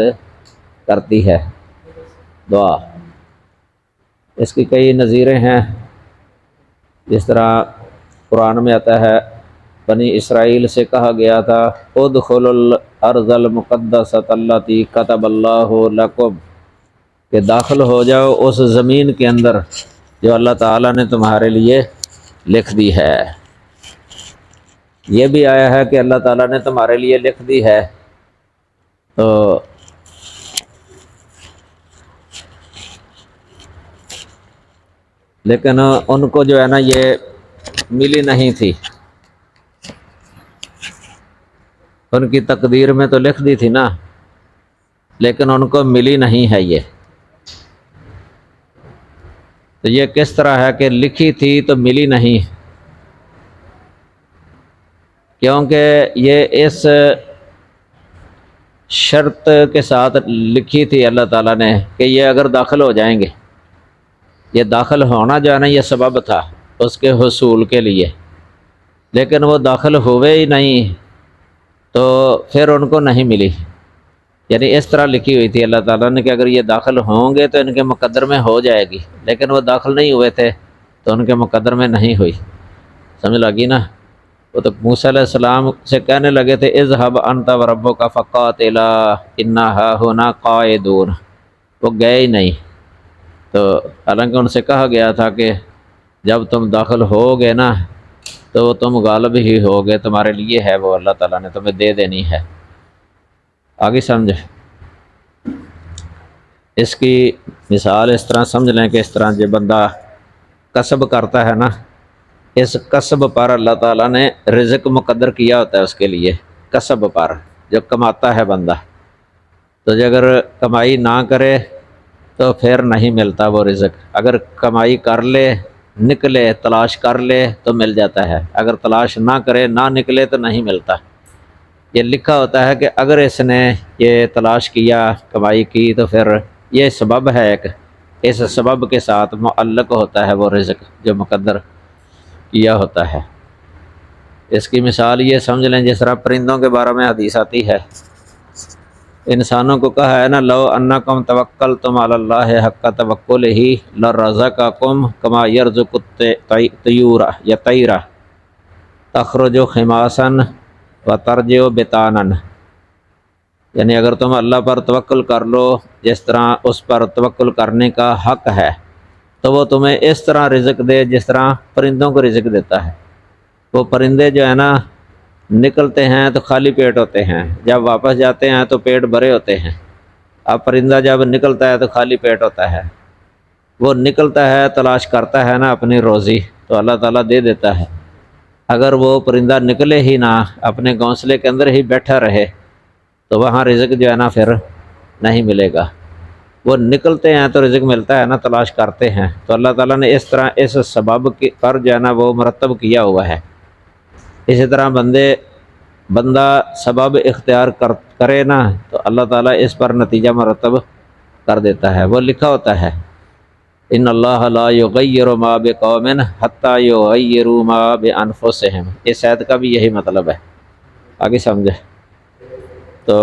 کرتی ہے، دعا۔ اس کی کئی نظیریں ہیں، جس طرح قرآن میں آتا ہے بنی اسرائیل سے کہا گیا تھا ادخلوا الارض المقدسۃ التی کتب اللہ لکم، کہ داخل ہو جاؤ اس زمین کے اندر جو اللہ تعالیٰ نے تمہارے لیے لکھ دی ہے۔ یہ بھی آیا ہے کہ اللہ تعالیٰ نے تمہارے لیے لکھ دی ہے، تو لیکن ان کو جو ہے نا یہ ملی نہیں تھی، ان کی تقدیر میں تو لکھ دی تھی نا، لیکن ان کو ملی نہیں ہے یہ۔ تو یہ کس طرح ہے کہ لکھی تھی تو ملی نہیں؟ کیونکہ یہ اس شرط کے ساتھ لکھی تھی اللہ تعالیٰ نے کہ یہ اگر داخل ہو جائیں گے، یہ داخل ہونا جو ہے نا یہ سبب تھا اس کے حصول کے لیے، لیکن وہ داخل ہوئے ہی نہیں تو پھر ان کو نہیں ملی۔ یعنی اس طرح لکھی ہوئی تھی اللہ تعالیٰ نے کہ اگر یہ داخل ہوں گے تو ان کے مقدر میں ہو جائے گی، لیکن وہ داخل نہیں ہوئے تھے تو ان کے مقدر میں نہیں ہوئی، سمجھ لگی نا۔ وہ تو موسیٰ علیہ السلام سے کہنے لگے تھے اذهب انت وربک فقاتلا انا ہاہنا قاعدون، وہ گئے ہی نہیں، تو حالانکہ ان سے کہا گیا تھا کہ جب تم داخل ہوگے نا تو وہ تم غالب ہی ہوگے، تمہارے لیے ہے وہ، اللہ تعالیٰ نے تمہیں دے دینی ہے۔ آگے سمجھے؟ اس کی مثال اس طرح سمجھ لیں کہ اس طرح جو بندہ کسب کرتا ہے نا، اس کسب پر اللہ تعالیٰ نے رزق مقدر کیا ہوتا ہے اس کے لیے، کسب پر جو کماتا ہے بندہ، تو جو اگر کمائی نہ کرے تو پھر نہیں ملتا وہ رزق، اگر کمائی کر لے، نکلے، تلاش کر لے تو مل جاتا ہے، اگر تلاش نہ کرے، نہ نکلے تو نہیں ملتا۔ یہ لکھا ہوتا ہے کہ اگر اس نے یہ تلاش کیا، کمائی کی، تو پھر یہ سبب ہے ایک، اس سبب کے ساتھ معلق ہوتا ہے وہ رزق جو مقدر کیا ہوتا ہے۔ اس کی مثال یہ سمجھ لیں جس طرح پرندوں کے بارے میں حدیث آتی ہے، انسانوں کو کہا ہے نا لو انکم توکلتم علی اللہ حق توکلہ لرزقکم کما یرزق الطیور یا طیرہ تخرج خماسا وترجع بطانا، یعنی اگر تم اللہ پر توکل کر لو جس طرح اس پر توکل کرنے کا حق ہے تو وہ تمہیں اس طرح رزق دے جس طرح پرندوں کو رزق دیتا ہے۔ وہ پرندے جو ہے نا نکلتے ہیں تو خالی پیٹ ہوتے ہیں، جب واپس جاتے ہیں تو پیٹ بھرے ہوتے ہیں۔ اب پرندہ جب نکلتا ہے تو خالی پیٹ ہوتا ہے، وہ نکلتا ہے، تلاش کرتا ہے نا اپنی روزی، تو اللہ تعالیٰ دے دیتا ہے۔ اگر وہ پرندہ نکلے ہی نہ، اپنے گھونسلے کے اندر ہی بیٹھا رہے، تو وہاں رزق جو ہے نا پھر نہیں ملے گا۔ وہ نکلتے ہیں تو رزق ملتا ہے نا، تلاش کرتے ہیں، تو اللہ تعالیٰ نے اس طرح اس سبب پر جو ہے نا وہ مرتب کیا ہوا ہے۔ اسی طرح بندہ سبب اختیار کرے نا تو اللہ تعالیٰ اس پر نتیجہ مرتب کر دیتا ہے، وہ لکھا ہوتا ہے ان اللہ لا یغیر ما بقوم حتی یغیروا ما بانفسہم، اس آیت کا بھی یہی مطلب ہے۔ آگے سمجھے؟ تو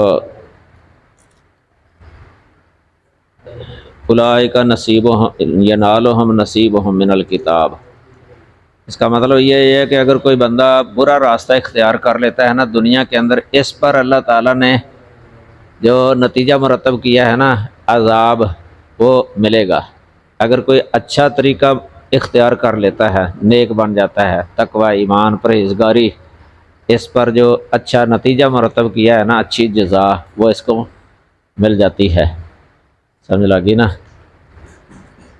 اولئک نصیبہم ینالہم نصیبہم من الکتاب، اس کا مطلب یہ ہے کہ اگر کوئی بندہ برا راستہ اختیار کر لیتا ہے نا دنیا کے اندر، اس پر اللہ تعالیٰ نے جو نتیجہ مرتب کیا ہے نا عذاب، وہ ملے گا۔ اگر کوئی اچھا طریقہ اختیار کر لیتا ہے، نیک بن جاتا ہے، تقوی، ایمان، پرہیزگاری، اس پر جو اچھا نتیجہ مرتب کیا ہے نا، اچھی جزا، وہ اس کو مل جاتی ہے، سمجھ لگی نا۔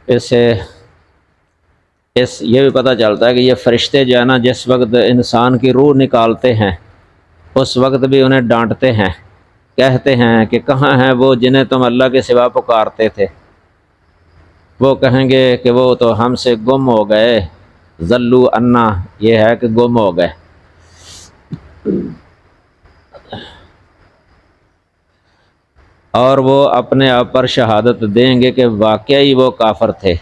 اس سے یہ بھی پتہ چلتا ہے کہ یہ فرشتے جو ہے نا جس وقت انسان کی روح نکالتے ہیں اس وقت بھی انہیں ڈانٹتے ہیں، کہتے ہیں کہ کہاں ہیں وہ جنہیں تم اللہ کے سوا پکارتے تھے؟ وہ کہیں گے کہ وہ تو ہم سے گم ہو گئے، ضلوا عنا، یہ ہے کہ گم ہو گئے۔ اور وہ اپنے آپ پر شہادت دیں گے کہ واقعی وہ کافر تھے۔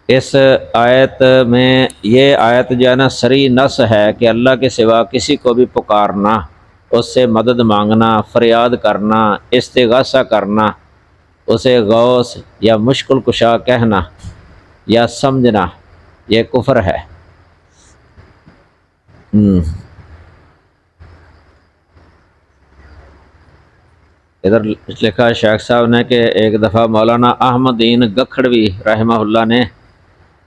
اس آیت میں یہ آیت جو ہے نا صریح نص ہے کہ اللہ کے سوا کسی کو بھی پکارنا، اس سے مدد مانگنا، فریاد کرنا، استغاثہ کرنا، اسے غوث یا مشکل کشا کہنا یا سمجھنا، یہ کفر ہے۔ ادھر لکھا ہے شیخ صاحب نے کہ ایک دفعہ مولانا احمد دین گکھڑوی رحمہ اللہ نے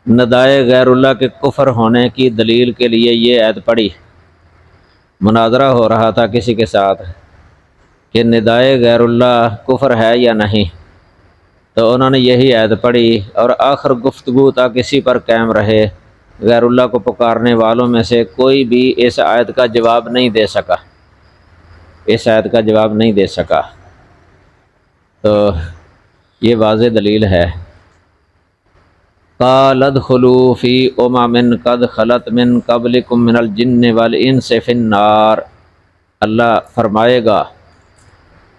ندائے غیر اللہ کے کفر ہونے کی دلیل کے لیے یہ آیت پڑھی۔ مناظرہ ہو رہا تھا کسی کے ساتھ کہ ندائے غیر اللہ کفر ہے یا نہیں، تو انہوں نے یہی آیت پڑھی اور آخر گفتگو تک اسی پر قائم رہے۔ غیر اللہ کو پکارنے والوں میں سے کوئی بھی اس آیت کا جواب نہیں دے سکا، اس آیت کا جواب نہیں دے سکا۔ تو یہ واضح دلیل ہے۔ قال ادخلوا فی امم قد خلت من قبلکم من الجن والانس فی النار، اللہ فرمائے گا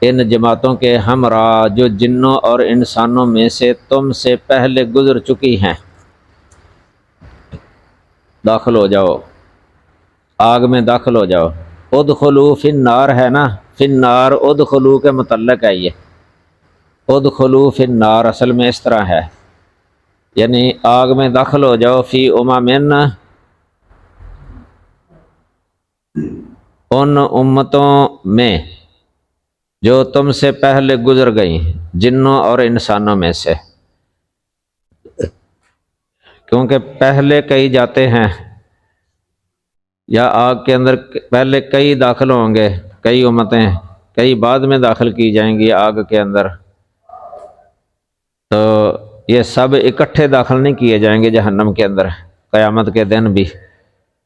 ان جماعتوں کے ہمراہ جو جنوں اور انسانوں میں سے تم سے پہلے گزر چکی ہیں، داخل ہو جاؤ، آگ میں داخل ہو جاؤ۔ ادخلوا فی النار ہے نا، فی النار ادخلوا کے متعلق ہے، یہ ادخلوا فی النار اصل میں اس طرح ہے، یعنی آگ میں داخل ہو جاؤ، فی امم ان امتوں میں جو تم سے پہلے گزر گئیں، جنوں اور انسانوں میں سے، کیونکہ پہلے کئی جاتے ہیں یا آگ کے اندر پہلے کئی داخل ہوں گے، کئی امتیں، کئی بعد میں داخل کی جائیں گی آگ کے اندر، تو یہ سب اکٹھے داخل نہیں کیے جائیں گے جہنم کے اندر قیامت کے دن بھی۔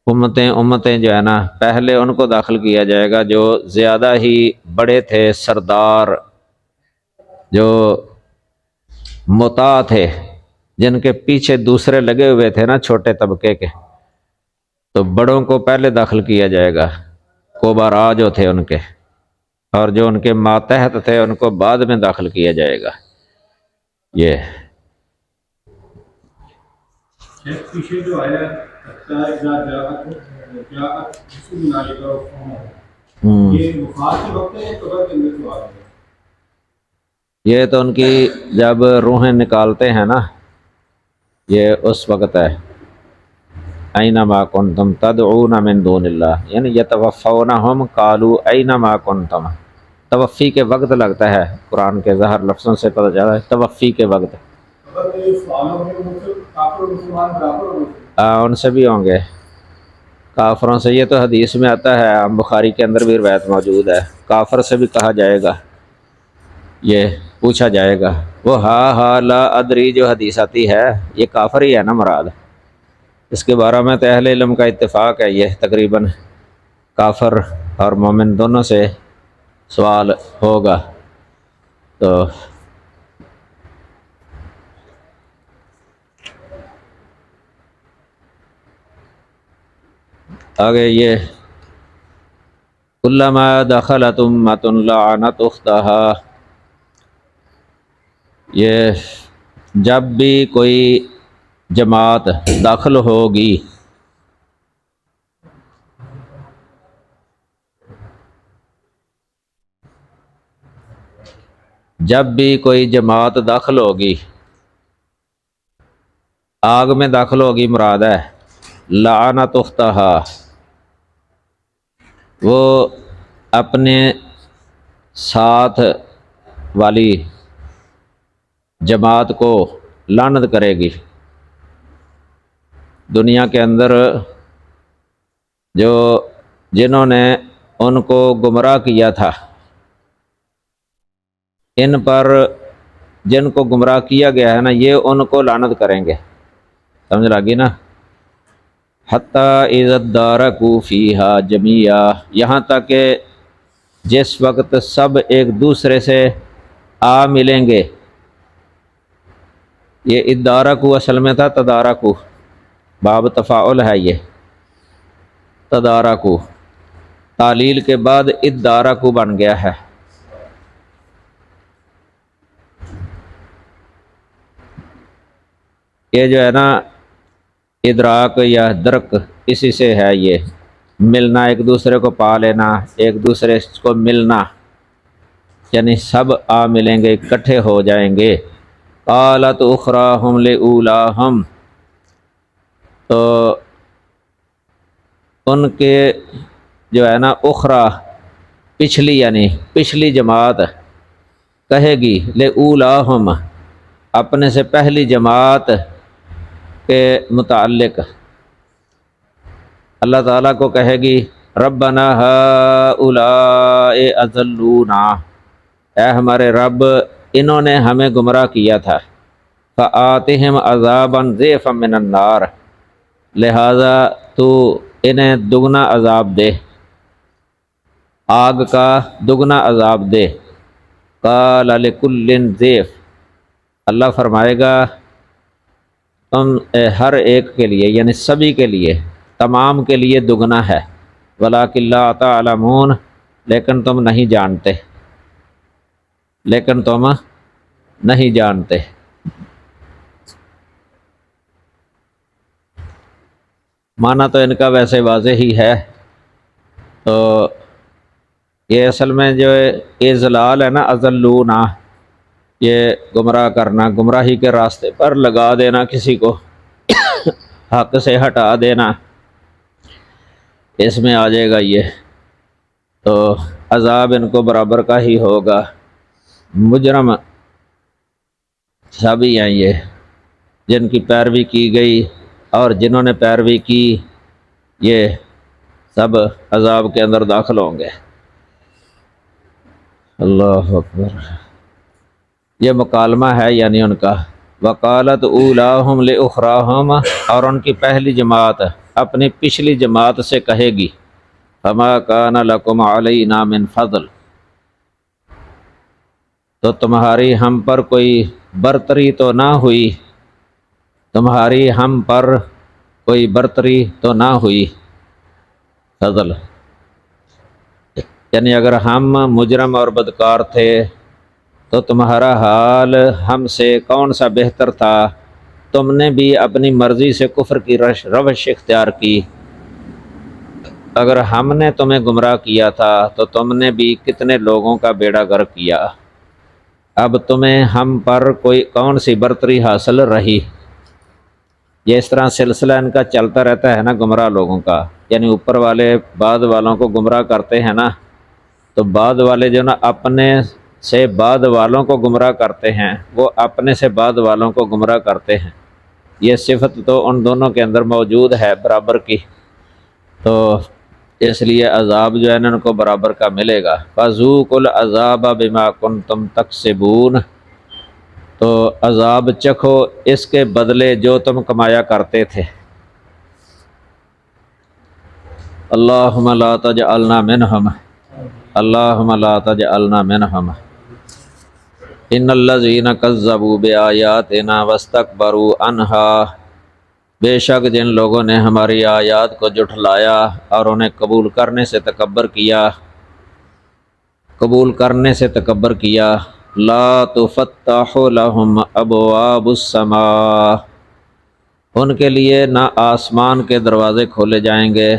امتیں جو ہے نا پہلے ان کو داخل کیا جائے گا جو زیادہ ہی بڑے تھے، سردار، جو مطاع تھے، جن کے پیچھے دوسرے لگے ہوئے تھے نا چھوٹے طبقے کے، تو بڑوں کو پہلے داخل کیا جائے گا، کبراء جو تھے ان کے، اور جو ان کے ماتحت تھے ان کو بعد میں داخل کیا جائے گا۔ یہ پیچھے جو آیا یہ وفات کے وقت ہے، قبر کے اندر جو آ رہا ہے، یہ تو ان کی جب روحیں نکالتے ہیں نا، یہ اس وقت ہے، اینما کنتم تدعون من دون اللہ، یعنی یتوفونہم قالوا اینما کنتم، توفی کے وقت لگتا ہے، قرآن کے ظاہر لفظوں سے پتہ چلا ہے توفی کے وقت۔ قبر کے جو سوالوں میں ان سے کافر اور مسلمان برابر ہوں گے، ان سے بھی ہوں گے، کافروں سے، یہ تو حدیث میں آتا ہے، بخاری کے اندر بھی روایت موجود ہے، کافر سے بھی کہا جائے گا، یہ پوچھا جائے گا، وہ ہا لا ادری جو حدیث آتی ہے یہ کافر ہی ہے نا مراد، اس کے بارے میں تو اہل علم کا اتفاق ہے، یہ تقریباً کافر اور مومن دونوں سے سوال ہوگا۔ تو آگے یہ کلما دخلت امۃ لعنت اختها، یہ جب بھی کوئی جماعت داخل ہوگی، جب بھی کوئی جماعت داخل ہوگی، آگ میں داخل ہوگی مراد ہے، لعنت اختها، وہ اپنے ساتھ والی جماعت کو لعنت کرے گی۔ دنیا کے اندر جو جنہوں نے ان کو گمراہ کیا تھا، ان پر جن کو گمراہ کیا گیا ہے نا، یہ ان کو لعنت کریں گے، سمجھ لگی نا، حتی اذا ادارکوا فیہا جمیعا، یہاں تک کہ جس وقت سب ایک دوسرے سے آ ملیں گے، یہ ادارکوا اصل میں تھا تدارکوا، باب تفاعل ہے، یہ تدارکوا تعلیل کے بعد ادارکوا بن گیا ہے، یہ جو ہے نا ادراک یا درک اسی سے ہے، یہ ملنا، ایک دوسرے کو پا لینا، ایک دوسرے کو ملنا، یعنی سب آ ملیں گے، اکٹھے ہو جائیں گے۔ قالت اخراہم لأولاہم، تو ان کے جو ہے نا اخرا پچھلی، یعنی پچھلی جماعت کہے گی لأولاہم اپنے سے پہلی جماعت کے متعلق، اللہ تعالیٰ کو کہے گی ربنا ہؤلاء اضلونا، اے ہمارے رب انہوں نے ہمیں گمراہ کیا تھا، فآتہم عذابا ضعفا من النار، لہذا تو انہیں دگنا عذاب دے، آگ کا دگنا عذاب دے۔ قال لکل ضعف، اللہ فرمائے گا تم ہر ایک کے لیے، یعنی سبھی کے لیے، تمام کے لیے دگنا ہے، ولکن لا تعلمون، لیکن تم نہیں جانتے، لیکن تم نہیں جانتے۔ معنی تو ان کا ویسے واضح ہی ہے، تو یہ اصل میں جو اضلال ہے نا، اضلونا، یہ گمراہ کرنا، گمراہی کے راستے پر لگا دینا، کسی کو حق سے ہٹا دینا، اس میں آ جائے گا یہ، تو عذاب ان کو برابر کا ہی ہوگا۔ مجرم سبھی ہیں یہ، جن کی پیروی کی گئی اور جنہوں نے پیروی کی، یہ سب عذاب کے اندر داخل ہوں گے۔ اللہ اکبر، یہ مکالمہ ہے یعنی ان کا۔ وقالت اولاہم لاخراہم، اور ان کی پہلی جماعت اپنی پچھلی جماعت سے کہے گی فما کان لکم علینا من فضل، تو تمہاری ہم پر کوئی برتری تو نہ ہوئی، تمہاری ہم پر کوئی برتری تو نہ ہوئی، فضل یعنی اگر ہم مجرم اور بدکار تھے تو تمہارا حال ہم سے کون سا بہتر تھا، تم نے بھی اپنی مرضی سے کفر کی روش اختیار کی، اگر ہم نے تمہیں گمراہ کیا تھا تو تم نے بھی کتنے لوگوں کا بیڑا غرق کیا، اب تمہیں ہم پر کوئی کون سی برتری حاصل رہی۔ یہ اس طرح سلسلہ ان کا چلتا رہتا ہے نا گمراہ لوگوں کا، یعنی اوپر والے بعد والوں کو گمراہ کرتے ہیں نا، تو بعد والے جو نا اپنے سے بعد والوں کو گمراہ کرتے ہیں، وہ اپنے سے بعد والوں کو گمراہ کرتے ہیں، یہ صفت تو ان دونوں کے اندر موجود ہے برابر کی، تو اس لیے عذاب جو ہے نا ان کو برابر کا ملے گا۔ فذوقوا العذاب بما کنتم تکسبون، تو عذاب چکھو اس کے بدلے جو تم کمایا کرتے تھے۔ اللہم لا تجعلنا منہم، اللہم لا تجعلنا منہم۔ ان الذین کذبوا بآیاتنا واستکبروا عنہا، بے شک جن لوگوں نے ہماری آیات کو جھٹلایا اور انہیں قبول کرنے سے تکبر کیا، قبول کرنے سے تکبر کیا، لا تفتح لهم ابواب السماء، ان کے لیے نہ آسمان کے دروازے کھولے جائیں گے،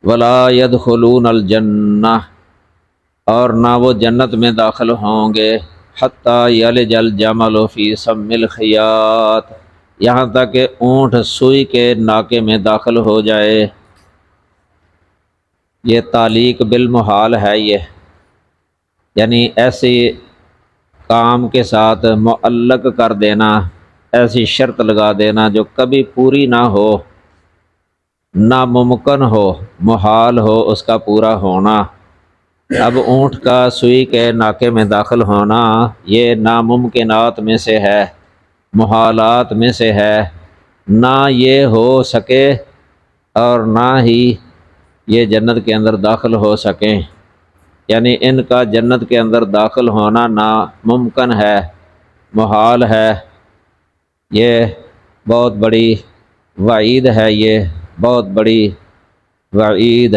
ولا يدخلون الجنہ، اور نہ وہ جنت میں داخل ہوں گے، حتی یلج الجمل فی سم الخیاط، یہاں تک کہ اونٹ سوئی کے ناکے میں داخل ہو جائے۔ یہ تعلیق بالمحال ہے، یہ یعنی ایسی کام کے ساتھ معلق کر دینا، ایسی شرط لگا دینا جو کبھی پوری نہ ہو، ناممکن ہو، محال ہو اس کا پورا ہونا۔ اب اونٹ کا سوئی کے ناکے میں داخل ہونا یہ ناممکنات میں سے ہے، محالات میں سے ہے، نہ یہ ہو سکے اور نہ ہی یہ جنت کے اندر داخل ہو سکیں، یعنی ان کا جنت کے اندر داخل ہونا ناممکن ہے، محال ہے۔ یہ بہت بڑی وعید ہے، یہ بہت بڑی وعید۔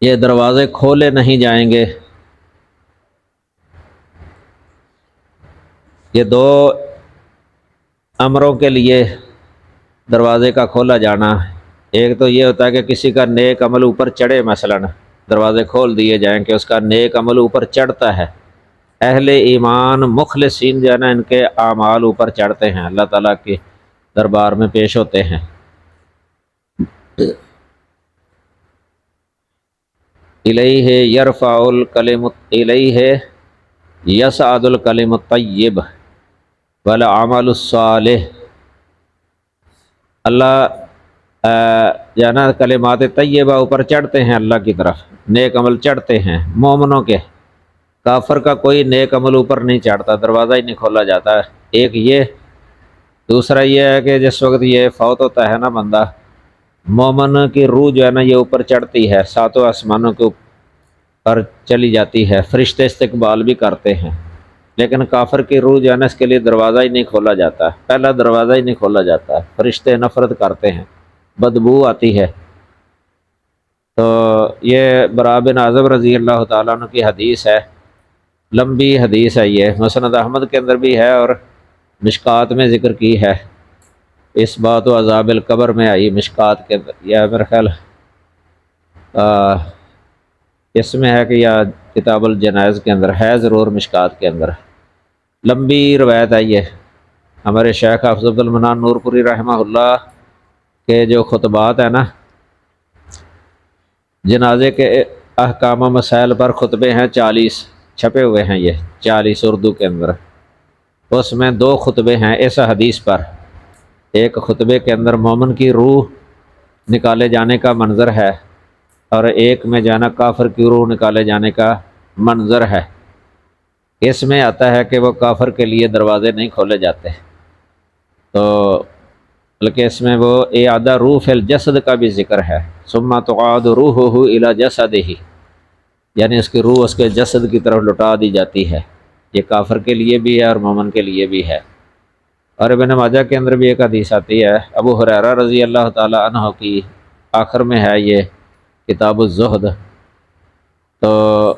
یہ دروازے کھولے نہیں جائیں گے، یہ دو امروں کے لیے دروازے کا کھولا جانا، ایک تو یہ ہوتا ہے کہ کسی کا نیک عمل اوپر چڑھے، مثلا دروازے کھول دیے جائیں کہ اس کا نیک عمل اوپر چڑھتا ہے۔ اہل ایمان مخلصین جو ہے نا، ان کے اعمال اوپر چڑھتے ہیں، اللہ تعالیٰ کے دربار میں پیش ہوتے ہیں۔ الیہ یرفع الکلم الیہ یصعد الکلم الطیب والعمل الصالح، اللہ جو ہے نا کلمات طیبہ اوپر چڑھتے ہیں، اللہ کی طرف نیک عمل چڑھتے ہیں مومنوں کے۔ کافر کا کوئی نیک عمل اوپر نہیں چڑھتا، دروازہ ہی نہیں کھولا جاتا۔ ایک یہ، دوسرا یہ ہے کہ جس وقت یہ فوت ہوتا ہے نا بندہ، مومن کی روح جو ہے نا یہ اوپر چڑھتی ہے، ساتوں آسمانوں کے اوپر چلی جاتی ہے، فرشتے استقبال بھی کرتے ہیں۔ لیکن کافر کی روح جو ہے نا، اس کے لیے دروازہ ہی نہیں کھولا جاتا، پہلا دروازہ ہی نہیں کھولا جاتا، فرشتے نفرت کرتے ہیں، بدبو آتی ہے۔ تو یہ براء بن عازب رضی اللہ تعالیٰ عنہ کی حدیث ہے، لمبی حدیث ہے، یہ مسند احمد کے اندر بھی ہے اور مشکات میں ذکر کی ہے۔ اس بات و عذاب القبر میں آئی مشکات کے اندر، یا میرا خیال اس میں ہے کہ یا کتاب الجنائز کے اندر ہے، ضرور مشکات کے اندر۔ لمبی روایت ہے یہ، ہمارے شیخ حافظ عبد المنان نور پوری رحمہ اللہ کے جو خطبات ہیں نا، جنازے کے احکام و مسائل پر خطبے ہیں 40 چھپے ہوئے ہیں، یہ 40 اردو کے اندر۔ اس میں 2 خطبے ہیں اس حدیث پر، ایک خطبے کے اندر مومن کی روح نکالے جانے کا منظر ہے، اور ایک میں جانا کافر کی روح نکالے جانے کا منظر ہے۔ اس میں آتا ہے کہ وہ کافر کے لیے دروازے نہیں کھولے جاتے، تو بلکہ اس میں وہ اعادہ روح فی الجسد کا بھی ذکر ہے، ثم تعاد روحہ الی جسدہ، یعنی اس کی روح اس کے جسد کی طرف لوٹا دی جاتی ہے۔ یہ کافر کے لیے بھی ہے اور مومن کے لیے بھی ہے۔ اور ابن ماجہ کے اندر بھی ایک حدیث آتی ہے، ابو ہریرہ رضی اللہ تعالی عنہ کی، آخر میں ہے یہ کتاب الزہد، تو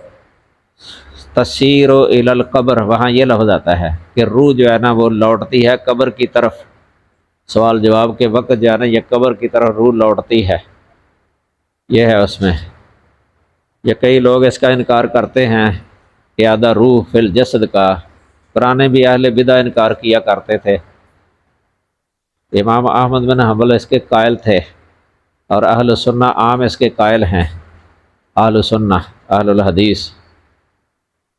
تسیر الی القبر، وہاں یہ لفظ آتا ہے کہ روح جو ہے نا وہ لوٹتی ہے قبر کی طرف، سوال جواب کے وقت جو ہے نا یہ قبر کی طرف روح لوٹتی ہے، یہ ہے اس میں۔ یہ کئی لوگ اس کا انکار کرتے ہیں، اعادہ روح فی الجسد کا، پرانے بھی اہل بدع انکار کیا کرتے تھے۔ امام احمد بن حنبل اس کے قائل تھے، اور اہل سنہ عام اس کے قائل ہیں، اہل سنہ اہل الحدیث،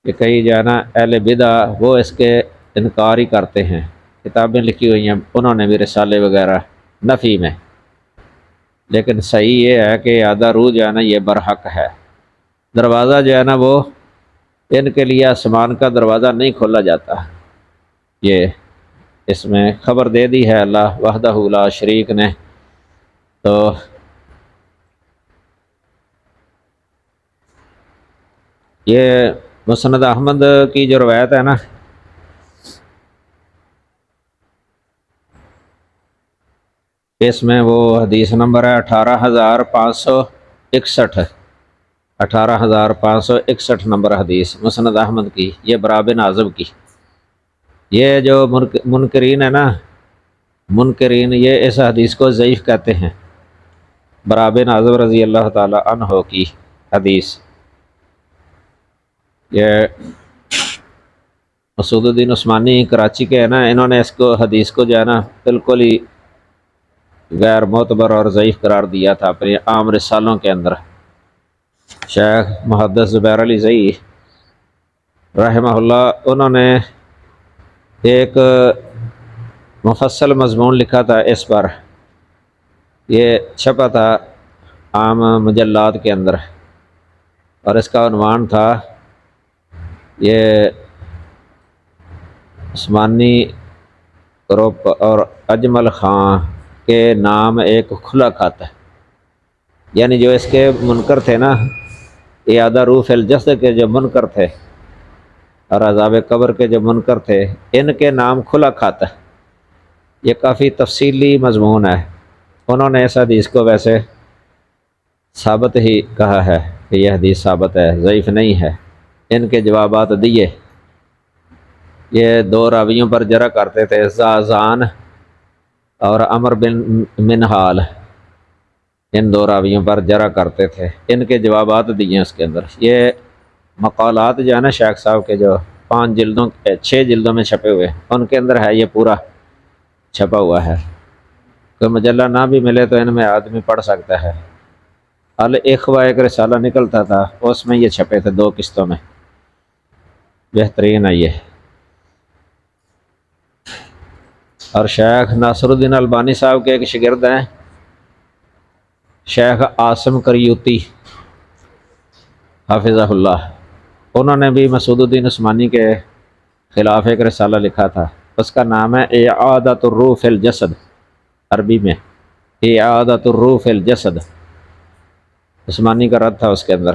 کہ کئی جو ہے نا اہل بدع وہ اس کے انکار ہی کرتے ہیں، کتابیں لکھی ہوئی ہیں انہوں نے بھی، رسالے وغیرہ نفی میں۔ لیکن صحیح یہ ہے کہ اعادہ روح جو ہے نا یہ برحق ہے، دروازہ جو ہے نا وہ ان کے لیے آسمان کا دروازہ نہیں کھولا جاتا۔ یہ اس میں خبر دے دی ہے اللہ وحدہ لا شریک نے۔ تو یہ مسند احمد کی جو روایت ہے نا، اس میں وہ حدیث نمبر ہے 18561، 18561 نمبر حدیث مسند احمد کی، یہ براء بن عازب کی۔ یہ جو منکرین ہے نا، منکرین یہ اس حدیث کو ضعیف کہتے ہیں، براء بن عازب رضی اللہ تعالی عنہ کی حدیث۔ یہ مسعود الدین عثمانی کراچی کے ہیں نا، انہوں نے اس کو حدیث کو جو ہے نا بالکل ہی غیر معتبر اور ضعیف قرار دیا تھا اپنے عام رسالوں کے اندر۔ شیخ محدث زبیر علی زئی رحمہ اللہ، انہوں نے ایک مفصل مضمون لکھا تھا اس پر، یہ چھپا تھا عام مجلات کے اندر، اور اس کا عنوان تھا یہ عثمانی گروپ اور اجمل خان کے نام ایک کھلا کھاتا ہے، یعنی جو اس کے منکر تھے نا، اعادہ روح فی الجسد کے جو منکر تھے اور عذاب قبر کے جو منکر تھے، ان کے نام کھلا کھاتا ہے۔ یہ کافی تفصیلی مضمون ہے، انہوں نے اس حدیث کو ویسے ثابت ہی کہا ہے کہ یہ حدیث ثابت ہے، ضعیف نہیں ہے، ان کے جوابات دیے۔ یہ دو راویوں پر جرح کرتے تھے، زازان اور عمر بن منہال، ان دو راویوں پر جرح کرتے تھے۔ ان کے جوابات دیے ہیں اس کے اندر۔ یہ مقالات جو ہے نا شیخ صاحب کے، جو 6 جلدوں میں چھپے ہوئے، ان کے اندر ہے، یہ پورا چھپا ہوا ہے۔ کوئی مجلہ نہ بھی ملے تو ان میں آدمی پڑھ سکتا ہے۔ الاخوہ ایک رسالہ نکلتا تھا، اس میں یہ چھپے تھے 2 قسطوں میں، بہترین ہے یہ۔ اور شیخ ناصر الدین البانی صاحب کے ایک شاگرد ہیں شیخ عاصم کریوتی حافظہ اللہ، انہوں نے بھی مسعود الدین عثمانی کے خلاف ایک رسالہ لکھا تھا، اس کا نام ہے اعادۃ الروح فی الجسد، عربی میں اعادۃ الروح فی الجسد، عثمانی کا رد تھا اس کے اندر۔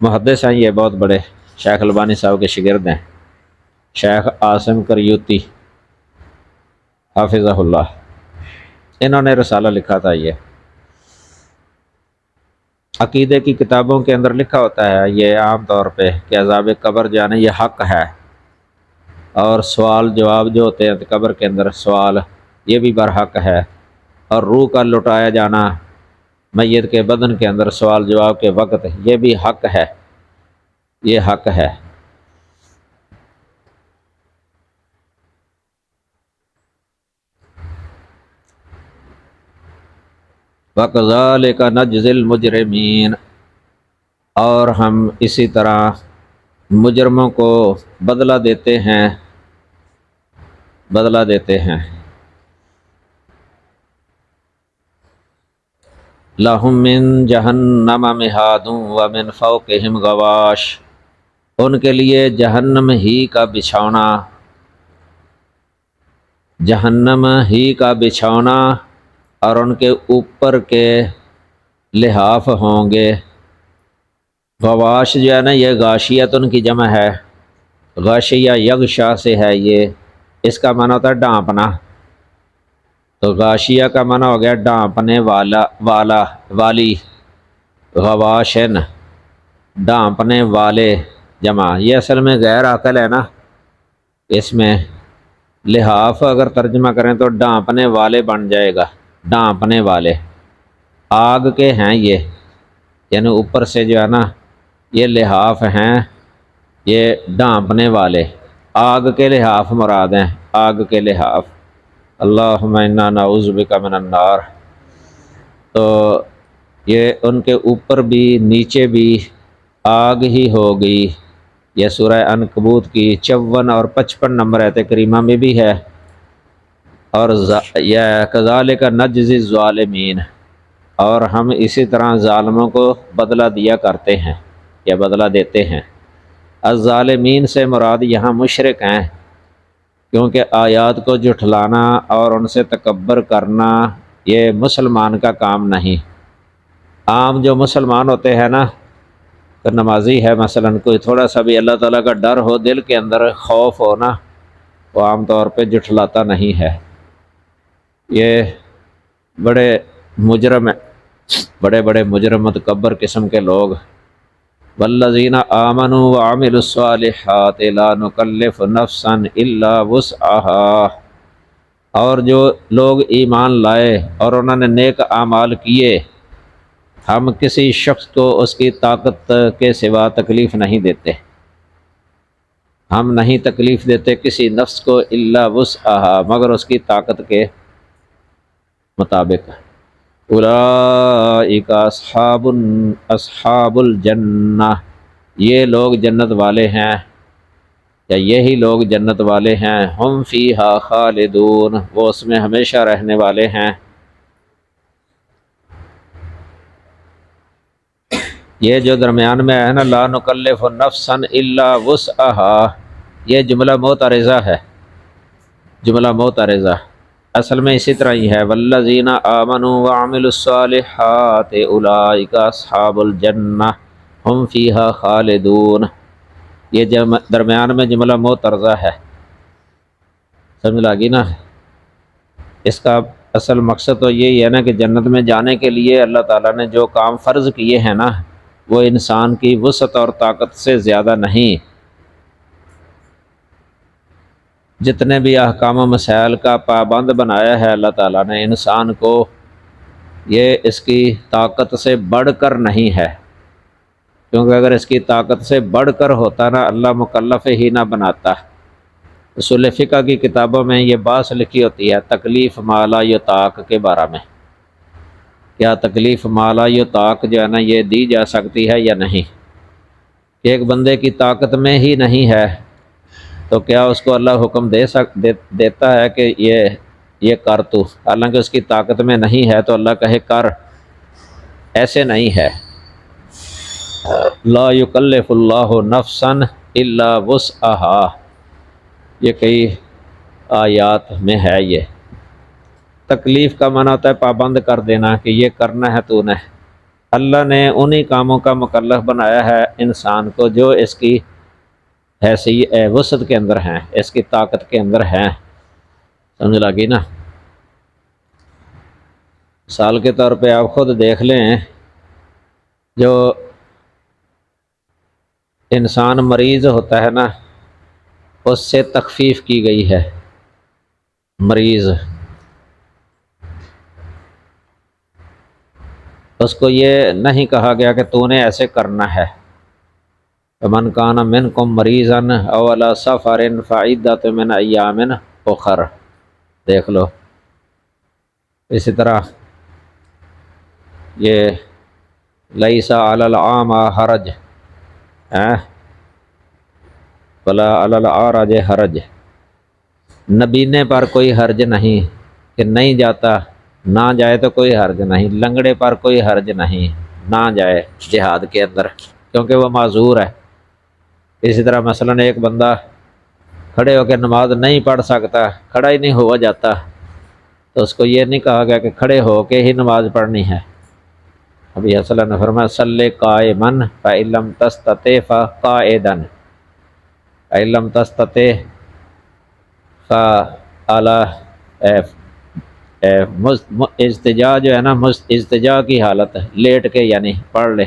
محدث ہیں یہ، بہت بڑے، شیخ البانی صاحب کے شاگرد ہیں، شیخ عاصم کریوتی حافظہ اللہ، انہوں نے رسالہ لکھا تھا۔ یہ عقیدے کی کتابوں کے اندر لکھا ہوتا ہے یہ عام طور پہ کہ عذاب قبر جانے یہ حق ہے، اور سوال جواب جو ہوتے ہیں قبر کے اندر سوال، یہ بھی برحق ہے، اور روح کا لٹایا جانا میت کے بدن کے اندر سوال جواب کے وقت، یہ بھی حق ہے، یہ حق ہے۔ وَكَذَلِكَ نَجْزِي الْمُجْرِمِينَ، اور ہم اسی طرح مجرموں کو بدلہ دیتے ہیں، بدلہ دیتے ہیں۔ لَهُم مِّن جَهَنَّمَ مِہَادٌ وَمِن فَوْقِهِمْ غَوَاشٍ، ان کے لیے جہنم ہی کا بچھونا، جہنم ہی کا بچھونا، اور ان کے اوپر کے لحاف ہوں گے۔ غواش جو ہے نا یہ غاشیت ان کی جمع ہے، غاشیہ یغشا سے ہے یہ، اس کا معنی ہوتا ہے ڈھانپنا، تو غاشیہ کا معنی ہو گیا ڈھانپنے والی، غواشن ڈھانپنے والے جمع، یہ اصل میں غیر عاقل ہے نا، اس میں لحاف اگر ترجمہ کریں تو ڈھانپنے والے بن جائے گا، ڈھانپنے والے، آگ کے ہیں یہ، یعنی اوپر سے جو ہے نا یہ لحاف ہیں، یہ ڈھانپنے والے، آگ کے لحاف مراد ہیں، آگ کے لحاف۔ اللہم انا نعوذ بک من النار، تو یہ ان کے اوپر بھی نیچے بھی آگ ہی ہوگی۔ یہ سورہ عنکبوت کی 54 اور 55 نمبر آیت کریمہ میں بھی ہے۔ اور یہ کذالک نجزی الظالمین، اور ہم اسی طرح ظالموں کو بدلہ دیا کرتے ہیں یا بدلہ دیتے ہیں۔ الظالمین سے مراد یہاں مشرک ہیں، کیونکہ آیات کو جھٹلانا اور ان سے تکبر کرنا یہ مسلمان کا کام نہیں۔ عام جو مسلمان ہوتے ہیں نا، تو نمازی ہے مثلا، کوئی تھوڑا سا بھی اللہ تعالیٰ کا ڈر ہو دل کے اندر، خوف ہو نا، وہ عام طور پہ جھٹلاتا نہیں ہے۔ یہ بڑے مجرم ہیں، بڑے بڑے مجرم متکبر قسم کے لوگ۔ والذین آمنوا وعملوا الصالحات لا نکلف نفسا الا وسعها، اور جو لوگ ایمان لائے اور انہوں نے نیک اعمال کیے، ہم کسی شخص کو اس کی طاقت کے سوا تکلیف نہیں دیتے، ہم نہیں تکلیف دیتے کسی نفس کو الا وسعها، مگر اس کی طاقت کے مطابق۔ اولئک اصحاب الجنہ، یہ لوگ جنت والے ہیں، یا یہی لوگ جنت والے ہیں، ہم فیہا خالدون، وہ اس میں ہمیشہ رہنے والے ہیں۔ یہ جو درمیان میں ہے نا لا نکلف نفسا الا وسعها، یہ جملہ معترضہ ہے، جملہ معترضہ، اصل میں اسی طرح ہی ہے، والذین آمنوا وعملوا الصالحات اولئک اصحاب الجنہ ہم فیہا خالدون، یہ درمیان میں جملہ معترضہ ہے، سمجھ لگی نا۔ اس کا اصل مقصد تو یہی ہے نا کہ جنت میں جانے کے لیے اللہ تعالیٰ نے جو کام فرض کیے ہیں نا، وہ انسان کی وسعت اور طاقت سے زیادہ نہیں، جتنے بھی احکام و مسائل کا پابند بنایا ہے اللہ تعالیٰ نے انسان کو، یہ اس کی طاقت سے بڑھ کر نہیں ہے، کیونکہ اگر اس کی طاقت سے بڑھ کر ہوتا نا اللہ مکلف ہی نہ بناتا۔ اصول فقہ کی کتابوں میں یہ بات لکھی ہوتی ہے تکلیف ما لا یطاق کے بارے میں، کیا تکلیف ما لا یطاق جو ہے نا یہ دی جا سکتی ہے یا نہیں، کہ ایک بندے کی طاقت میں ہی نہیں ہے تو کیا اس کو اللہ حکم دیتا ہے کہ یہ کر تو، حالانکہ اس کی طاقت میں نہیں ہے تو اللہ کہے کر، ایسے نہیں ہے۔ لا یکلف اللہ نفسا الا وسعها، یہ کئی آیات میں ہے۔ یہ تکلیف کا معنی ہوتا ہے پابند کر دینا کہ یہ کرنا ہے تو نے، اللہ نے انہی کاموں کا مکلف بنایا ہے انسان کو جو اس کی حیثیت وسعت کے اندر ہیں، اس کی طاقت کے اندر ہیں، سمجھ لگی نا۔ مثال کے طور پہ آپ خود دیکھ لیں، جو انسان مریض ہوتا ہے نا اس سے تخفیف کی گئی ہے، مریض اس کو یہ نہیں کہا گیا کہ تو نے ایسے کرنا ہے، من کان منکم مریضا او علی سفر فعدۃ من ایام اخر، دیکھ لو۔ اسی طرح یہ لیس علی الاعمى حرج ولا علی الاعرج حرج، نبینے پر کوئی حرج نہیں کہ نہیں جاتا، نہ جائے تو کوئی حرج نہیں، لنگڑے پر کوئی حرج نہیں نہ جائے جہاد کے اندر کیونکہ وہ معذور ہے۔ اسی طرح مثلا ایک بندہ کھڑے ہو کے نماز نہیں پڑھ سکتا، کھڑا ہی نہیں ہوا جاتا، تو اس کو یہ نہیں کہا گیا کہ کھڑے ہو کے ہی نماز پڑھنی ہے۔ ابھی اصلا نے فرمایا صلی قائما فإن لم تستطع فقاعدا، فإن لم تستطع فعلی اضطجاع جو ہے نا، اضطجاع کی حالت لیٹ کے یعنی پڑھ لے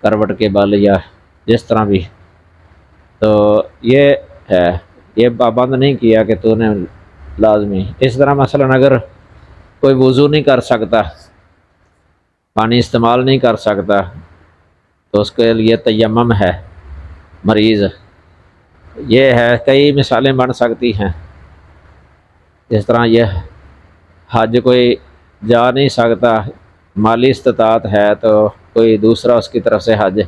کروٹ کے بل یا جس طرح بھی، تو یہ ہے، یہ پابند نہیں کیا کہ تو نے لازمی۔ اس طرح مثلا اگر کوئی وضو نہیں کر سکتا، پانی استعمال نہیں کر سکتا، تو اس کے لیے تیمم ہے، مریض یہ ہے، کئی مثالیں بن سکتی ہیں۔ جس طرح یہ حج کوئی جا نہیں سکتا، مالی استطاعت ہے تو کوئی دوسرا اس کی طرف سے حج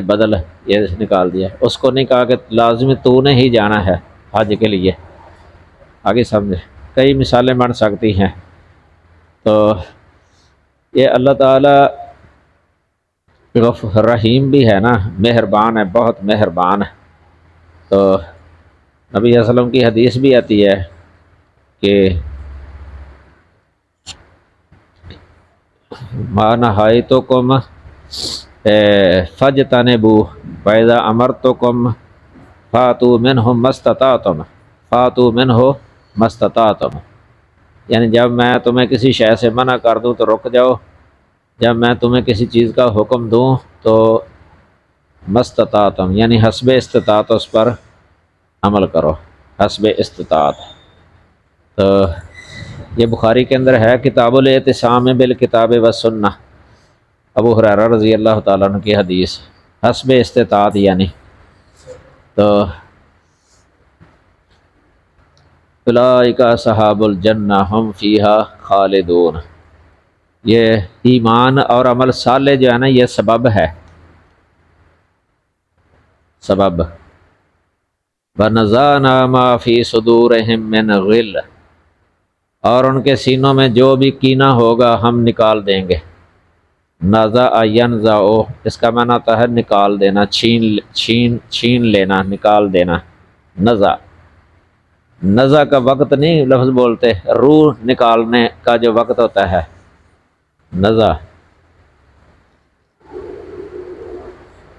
بدل یہ نکال دیا، اس کو نہیں کہا کہ لازمی تو نے ہی جانا ہے حج کے لیے، آگے سمجھے، کئی مثالیں بن سکتی ہیں۔ تو یہ اللہ تعالیٰ رحیم بھی ہے نا، مہربان ہے، بہت مہربان ہے۔ تو نبی صلی اللہ علیہ وسلم کی حدیث بھی آتی ہے کہ ما نہایتکم فاجتنبوہ فاذا امرتکم فاتوا منہ ما استطعتم، یعنی جب میں تمہیں کسی شے سے منع کر دوں تو رک جاؤ، جب میں تمہیں کسی چیز کا حکم دوں تو ما استطعتم یعنی حسب استطاعت اس پر عمل کرو، حسب استطاعت۔ تو یہ بخاری کے اندر ہے کتاب الاعتصام بالکتاب والسنہ، ابو ہریرہ رضی اللہ تعالیٰ عنہ کی حدیث، حسب استطاعت یعنی۔ تو اولئک اصحاب الجنہ ہم فیہا خالدون، یہ ایمان اور عمل صالح جو ہے نا یہ سبب ہے، سبب۔ وَنَزَعْنَا مَا فِي صُدُورِهِم مِّنْ غِلٍّ، اور ان کے سینوں میں جو بھی کینہ ہوگا ہم نکال دیں گے۔ نَزَعَ يَنزَعُ، اس کا معنی ہوتا ہے نکال دینا، چھین لینا، نکال دینا، نزع۔ نزع کا وقت نہیں لفظ بولتے، روح نکالنے کا جو وقت ہوتا ہے نزع،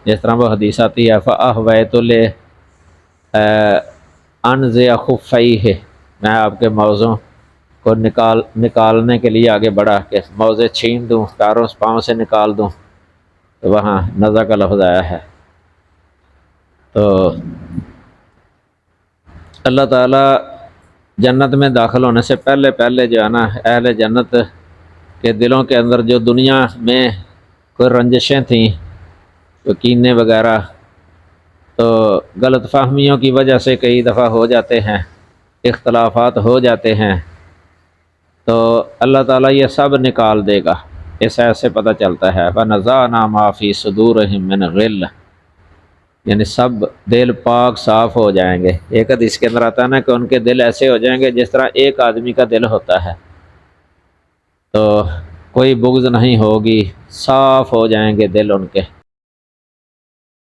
جس طرح وہ حدیث آتی ہے فَأَحْوَيْتُ لِأَنزِعَ خُفَّيْهِ، میں آپ کے موضوع کو نکالنے کے لیے آگے بڑھا کہ موزے چھین دوں، پیروں پاؤں سے نکال دوں، تو وہاں نزع کا لفظ آیا ہے۔ تو اللہ تعالیٰ جنت میں داخل ہونے سے پہلے پہلے جو ہے نا اہل جنت کے دلوں کے اندر جو دنیا میں کوئی رنجشیں تھیں، کوئی کینے وغیرہ، تو غلط فہمیوں کی وجہ سے کئی دفعہ ہو جاتے ہیں، اختلافات ہو جاتے ہیں، تو اللہ تعالیٰ یہ سب نکال دے گا۔ اس ایسے پتہ چلتا ہے وَنَزَعْنَا مَا فِي صُدُورِهِم مِّنْ غِلٍّ، یعنی سب دل پاک صاف ہو جائیں گے۔ ایک حدیث کے اندر آتا ہے نا کہ ان کے دل ایسے ہو جائیں گے جس طرح ایک آدمی کا دل ہوتا ہے، تو کوئی بغض نہیں ہوگی، صاف ہو جائیں گے دل ان کے۔